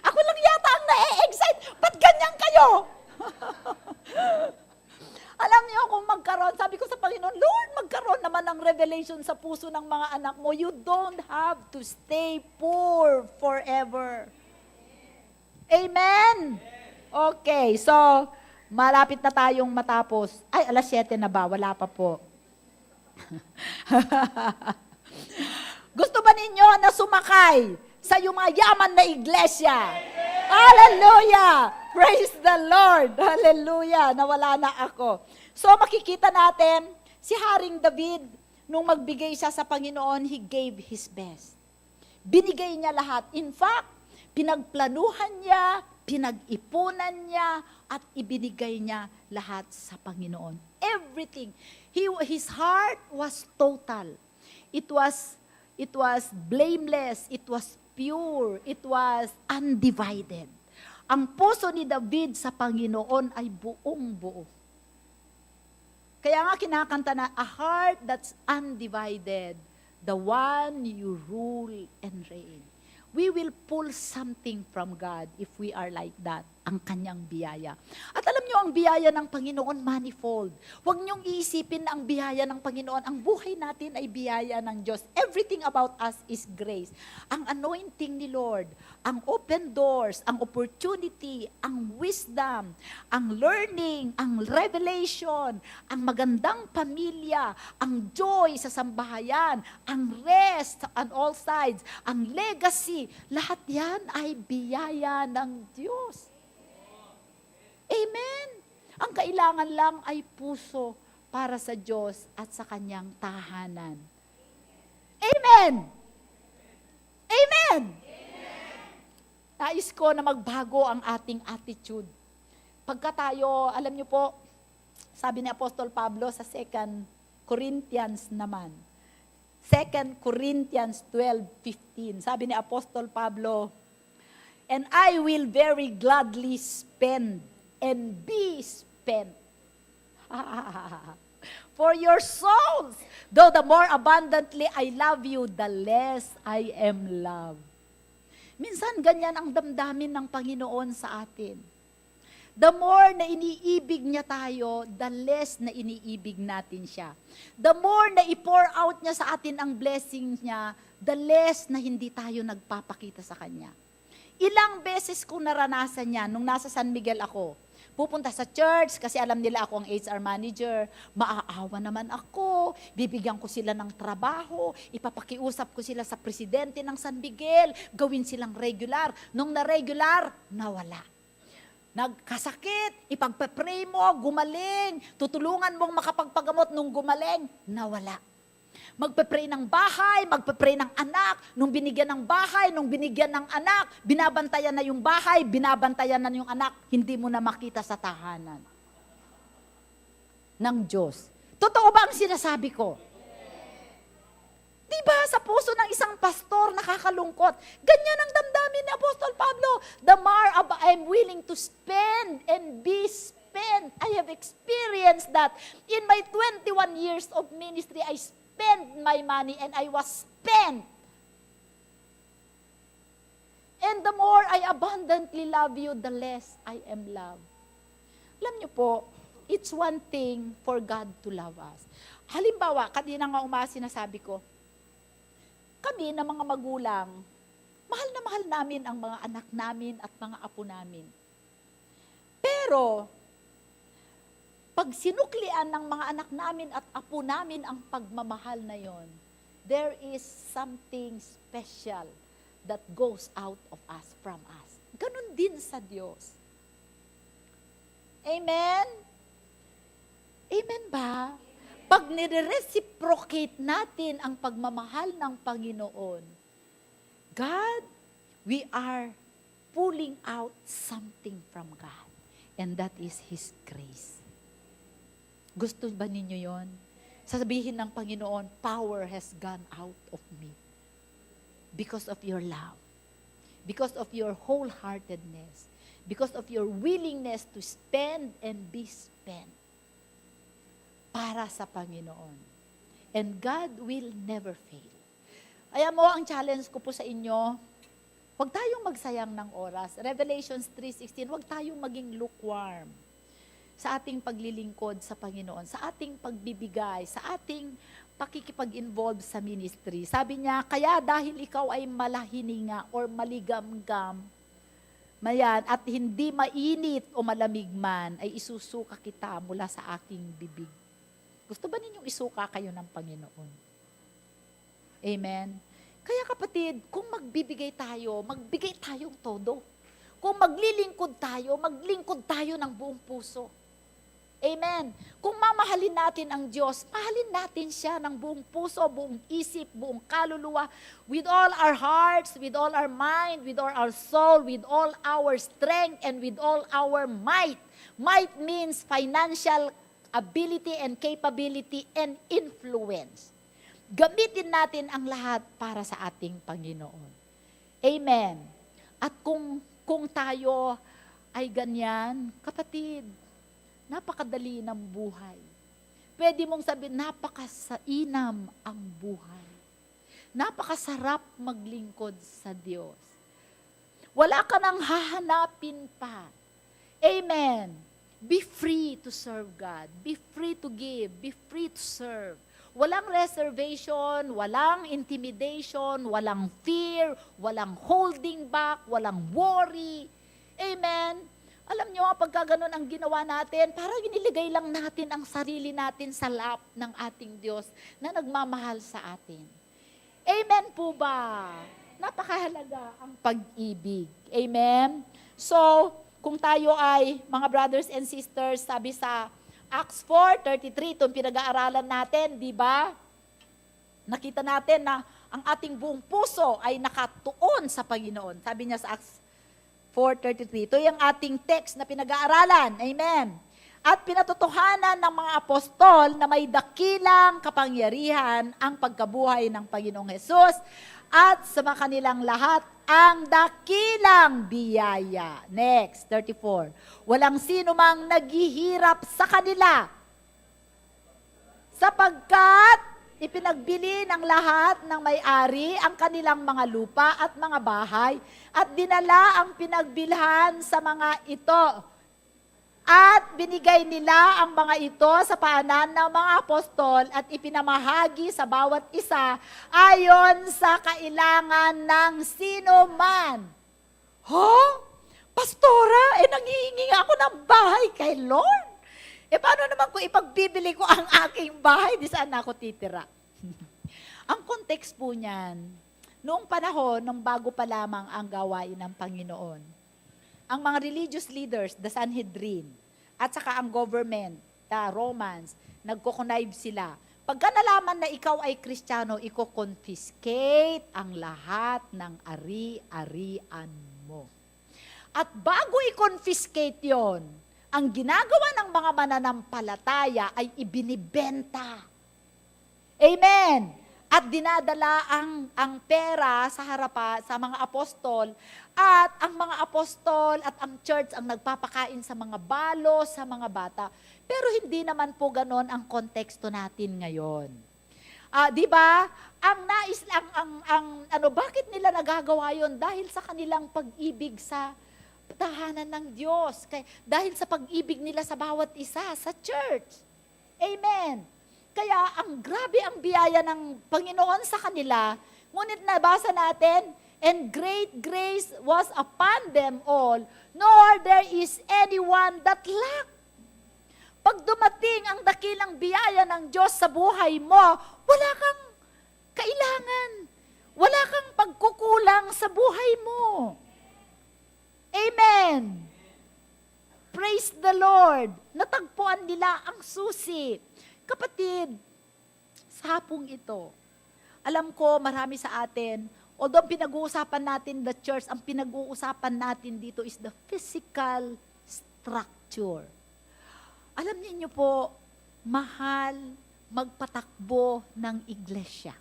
Ako lang yata ang na-excite. Ba't ganyan kayo? Alam niyo kung magkaroon, sabi ko sa Panginoon, Lord, magkaroon naman ng revelation sa puso ng mga anak mo. You don't have to stay poor forever. Amen? Okay, so, malapit na tayong matapos. Ay, 7:00 na ba? Wala pa po. Gusto ba ninyo na sumakay sa yumayaman na iglesia? Hallelujah! Praise the Lord! Hallelujah! Nawala na ako. So makikita natin, si Haring David, nung magbigay siya sa Panginoon, he gave his best. Binigay niya lahat. In fact, pinagplanuhan niya, pinag-ipunan niya, at ibinigay niya lahat sa Panginoon. Everything. His heart was total. It was blameless, it was pure, it was undivided. Ang puso ni David sa Panginoon ay buong-buo. Kaya nga kinakanta na, a heart that's undivided, the one you rule and reign. We will pull something from God if we are like that, ang kanyang biyaya. At alam nyo, ang biyaya ng Panginoon manifold. Huwag nyong iisipin na ang biyaya ng Panginoon, ang buhay natin ay biyaya ng Diyos. Everything about us is grace. Ang anointing ni Lord, ang open doors, ang opportunity, ang wisdom, ang learning, ang revelation, ang magandang pamilya, ang joy sa sambahayan, ang rest on all sides, ang legacy, lahat yan ay biyaya ng Diyos. Amen. Ang kailangan lang ay puso para sa Diyos at sa kanyang tahanan. Amen. Amen. Nais ko na magbago ang ating attitude. Pagka tayo, alam niyo po, sabi ni Apostol Pablo sa 2 Corinthians naman, 2 Corinthians 12:15, sabi ni Apostol Pablo, and I will very gladly spend and be spent for your souls. Though the more abundantly I love you, the less I am loved. Minsan ganyan ang damdamin ng Panginoon sa atin. The more na iniibig niya tayo, the less na iniibig natin siya. The more na i-pour out niya sa atin ang blessings niya, the less na hindi tayo nagpapakita sa kanya. Ilang beses kong naranasan yan nung nasa San Miguel ako. pupunta sa church kasi alam nila ako ang HR manager. Maaawa naman ako, bibigyan ko sila ng trabaho, ipapakiusap ko sila sa presidente ng San Miguel, gawin silang regular. Nung na-regular, nawala. Nagkasakit, ipagpe-pray mo, gumaling, tutulungan mong makapagpagamot nung gumaling, nawala. Magpe-pray ng bahay, magpe-pray ng anak, nung binigyan ng bahay, nung binigyan ng anak, binabantayan na yung bahay, binabantayan na yung anak, hindi mo na makita sa tahanan ng Diyos. Totoo ba ang sinasabi ko? Diba sa puso ng isang pastor nakakalungkot? Ganyan ang damdamin ni Apostol Pablo. The more I'm willing to spend and be spent. I have experienced that. In my 21 years of ministry, I spent my money and I was spent. And the more I abundantly love you, the less I am loved. Alam niyo po, it's one thing for God to love us. Halimbawa, kanina nga sinasabi ko, kami na mga magulang, mahal na mahal namin ang mga anak namin at mga apo namin. Pero, pag sinuklian ng mga anak namin at apo namin ang pagmamahal na yon, there is something special that goes out of us, from us. Ganon din sa Diyos. Amen? Amen ba? Pag nire-reciprocate natin ang pagmamahal ng Panginoon, God, we are pulling out something from God. And that is His grace. Gusto ba ninyo yon? Sasabihin ng Panginoon, power has gone out of me. Because of your love. Because of your wholeheartedness. Because of your willingness to spend and be spent. Para sa Panginoon. And God will never fail. Kaya mo, ang challenge ko po sa inyo, huwag tayong magsayang ng oras. Revelations 3:16, huwag tayong maging lukewarm sa ating paglilingkod sa Panginoon, sa ating pagbibigay, sa ating pakikipag-involve sa ministry. Sabi niya, kaya dahil ikaw ay malahininga or maligamgam, mayan, at hindi mainit o malamig man, ay isusuka kita mula sa aking bibig. Gusto ba ninyong isuka kayo ng Panginoon? Amen? Kaya kapatid, kung magbibigay tayo, magbigay tayong todo. Kung maglilingkod tayo ng buong puso. Amen? Kung mamahalin natin ang Diyos, mahalin natin siya ng buong puso, buong isip, buong kaluluwa, with all our hearts, with all our mind, with all our soul, with all our strength, and with all our might. Might means financial ability and capability and influence. Gamitin natin ang lahat para sa ating Panginoon. Amen. At kung tayo ay ganyan, kapatid, napakadali ng buhay. Pwede mong sabihin, napakasainam ang buhay. Napakasarap maglingkod sa Diyos. Wala ka nang hahanapin pa. Amen. Be free to serve God. Be free to give. Be free to serve. Walang reservation, walang intimidation, walang fear, walang holding back, walang worry. Amen? Alam nyo, pagka ganun ang ginawa natin, parang iniligay lang natin ang sarili natin sa lap ng ating Diyos na nagmamahal sa atin. Amen po ba? Napakahalaga ang pag-ibig. Amen? So, kung tayo ay, mga brothers and sisters, sabi sa Acts 4:33, itong pinag-aaralan natin, di ba? Nakita natin na ang ating buong puso ay nakatuon sa Panginoon. Sabi niya sa Acts 4:33, ito yung ating text na pinag-aaralan. Amen. At pinatotohanan ng mga apostol na may dakilang kapangyarihan ang pagkabuhay ng Panginoong Hesus at sa mga kanilang lahat ang dakilang biyaya. Next, 34. Walang sino mang naghihirap sa kanila sapagkat ipinagbili ng lahat ng may-ari ang kanilang mga lupa at mga bahay at dinala ang pinagbilhan sa mga ito. At binigay nila ang mga ito sa paanan ng mga apostol at ipinamahagi sa bawat isa ayon sa kailangan ng sino man. Pastora, nanghihingi nga ako ng bahay kay Lord. Paano naman kung ipagbibili ko ang aking bahay, di saan ako titira? Ang context po niyan, noong panahon, nung bago pa lamang ang gawain ng Panginoon, ang mga religious leaders, the Sanhedrin, at saka ang government, the Romans, nagko-connive sila. Pagka nalaman na ikaw ay Kristiyano, iko-confiscate ang lahat ng ari-arian mo. At bago i-confiscate yon, ang ginagawa ng mga mananampalataya ay ibinibenta. Amen! At dinadala ang pera sa harapan sa mga apostol, at ang mga apostol at ang church ang nagpapakain sa mga balo, sa mga bata. Pero hindi naman po ganon ang konteksto natin ngayon. Di ba? Bakit nila nagagawa yon? Dahil sa kanilang pag-ibig sa tahanan ng Diyos. Dahil sa pag-ibig nila sa bawat isa, sa church. Amen. Kaya ang grabe ang biyaya ng Panginoon sa kanila, ngunit nabasa natin, and great grace was upon them all, nor there is anyone that lack. Pag dumating ang dakilang biyaya ng Diyos sa buhay mo, wala kang kailangan. Wala kang pagkukulang sa buhay mo. Amen. Praise the Lord. Natagpuan nila ang susi. Kapatid, sa hapong ito, alam ko marami sa atin, although pinag-uusapan natin the church, ang pinag-uusapan natin dito is the physical structure. Alam niyo po, mahal magpatakbo ng iglesia.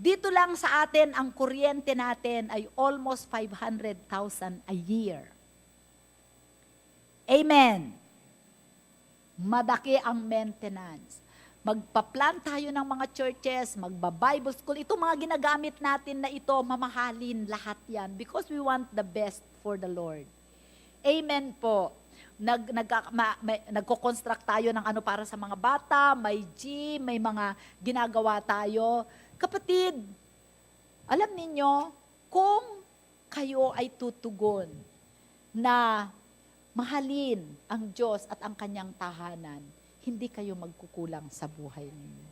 Dito lang sa atin, ang kuryente natin ay almost 500,000 a year. Amen. Madaki ang maintenance. Magpa-plan tayo ng mga churches, magba-Bible school. Itong mga ginagamit natin na ito, mamahalin lahat yan because we want the best for the Lord. Amen po. Nagko-construct tayo ng para sa mga bata, may gym, may mga ginagawa tayo. Kapatid, alam ninyo, kung kayo ay tutugon na mahalin ang Diyos at ang kanyang tahanan, hindi kayo magkukulang sa buhay ninyo.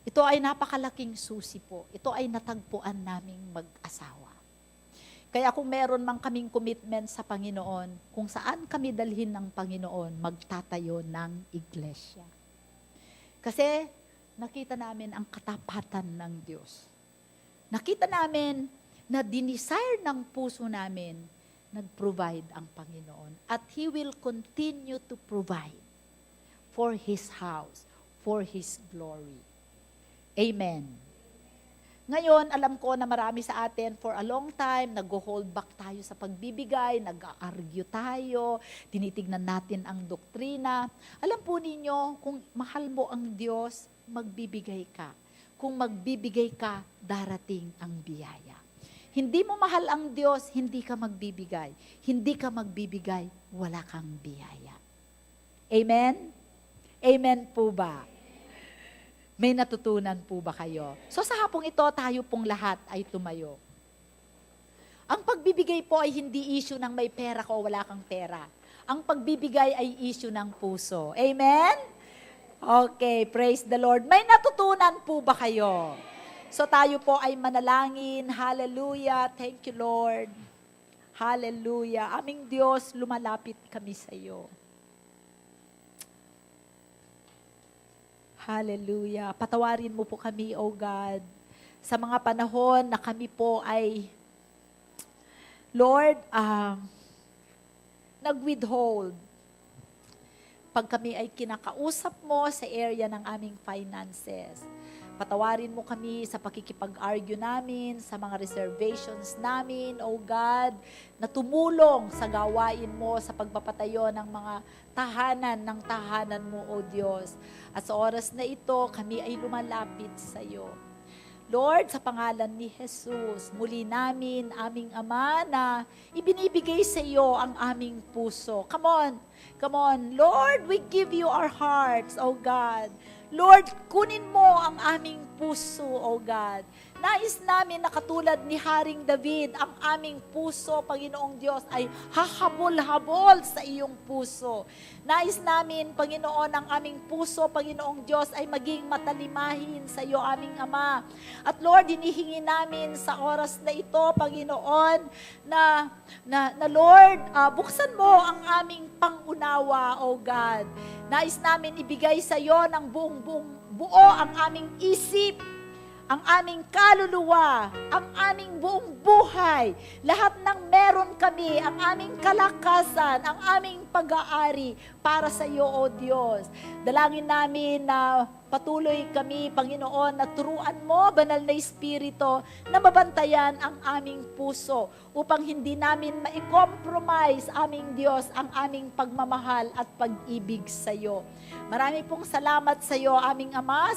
Ito ay napakalaking susi po. Ito ay natagpuan naming mag-asawa. Kaya kung meron mang kaming commitment sa Panginoon, kung saan kami dalhin ng Panginoon, magtatayo ng iglesia. Kasi nakita namin ang katapatan ng Diyos. Nakita namin na dinesire ng puso namin, nag-provide ang Panginoon. At He will continue to provide for His house, for His glory. Amen. Ngayon, alam ko na marami sa atin, for a long time, nag-hold back tayo sa pagbibigay, nag-argue tayo, tinitignan natin ang doktrina. Alam po ninyo, kung mahal mo ang Diyos, magbibigay ka. Kung magbibigay ka, darating ang biyaya. Hindi mo mahal ang Diyos, hindi ka magbibigay. Hindi ka magbibigay, wala kang biyaya. Amen? Amen po ba? May natutunan po ba kayo? So sa hapong ito, tayo pong lahat ay tumayo. Ang pagbibigay po ay hindi issue ng may pera ka o wala kang pera. Ang pagbibigay ay issue ng puso. Amen? Okay, praise the Lord. May natutunan po ba kayo? So tayo po ay manalangin. Hallelujah. Thank you, Lord. Hallelujah. Aming Diyos, lumalapit kami sa iyo. Hallelujah. Patawarin mo po kami, O God, sa mga panahon na kami po ay, Lord, nag-withhold. Pag kami ay kinakausap mo sa area ng aming finances, patawarin mo kami sa pakikipag-argue namin, sa mga reservations namin, O God, na tumulong sa gawain mo sa pagpapatayo ng mga tahanan mo, O Diyos. At sa oras na ito, kami ay lumalapit sa iyo. Lord, sa pangalan ni Jesus, muli namin, aming Ama, na ibinibigay sa iyo ang aming puso. Come on, Lord, we give you our hearts, O God. Lord, kunin mo ang aming puso, O God. Nais namin na katulad ni Haring David, ang aming puso, Panginoong Diyos, ay hahabol-habol sa iyong puso. Nais namin, Panginoon, ang aming puso, Panginoong Diyos, ay maging matalimahin sa iyo, aming Ama. At Lord, hinihingi namin sa oras na ito, Panginoon, na Lord, buksan mo ang aming pangunawa, O God. Nais namin ibigay sa iyo ng buo ang aming isip, ang aming kaluluwa, ang aming buong buhay, lahat ng meron kami, ang aming kalakasan, ang aming pag-aari para sa iyo, O Diyos. Dalangin namin na patuloy kami, Panginoon, na turuan mo, Banal na Espiritu, na mabantayan ang aming puso upang hindi namin ma-compromise, aming Diyos, ang aming pagmamahal at pag-ibig sa iyo. Marami pong salamat sa iyo, aming Ama,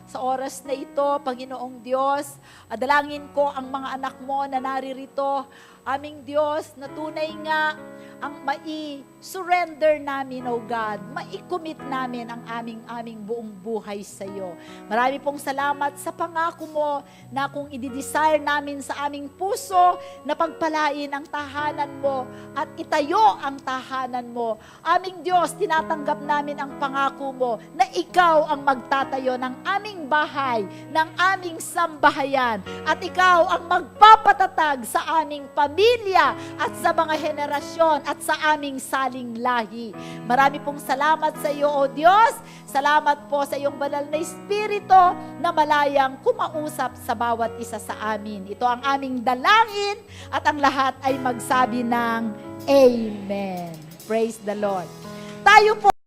sa oras na ito, Panginoong Diyos. Dalangin ko ang mga anak mo na naririto, aming Diyos, na tunay nga ang mai-surrender namin, O God, mai-commit namin ang aming buong buhay sa iyo. Marami pong salamat sa pangako mo na kung i-desire namin sa aming puso na pagpalain ang tahanan mo at itayo ang tahanan mo. Aming Diyos, tinatanggap namin ang pangako mo na ikaw ang magtatayo ng aming bahay, ng aming sambahayan, at ikaw ang magpapatatag sa aming pamilya at sa mga henerasyon at sa aming saling lahi. Marami pong salamat sa iyo, O Diyos. Salamat po sa iyong Banal na Espiritu na malayang kumausap sa bawat isa sa amin. Ito ang aming dalangin at ang lahat ay magsabi ng Amen. Praise the Lord. Tayo po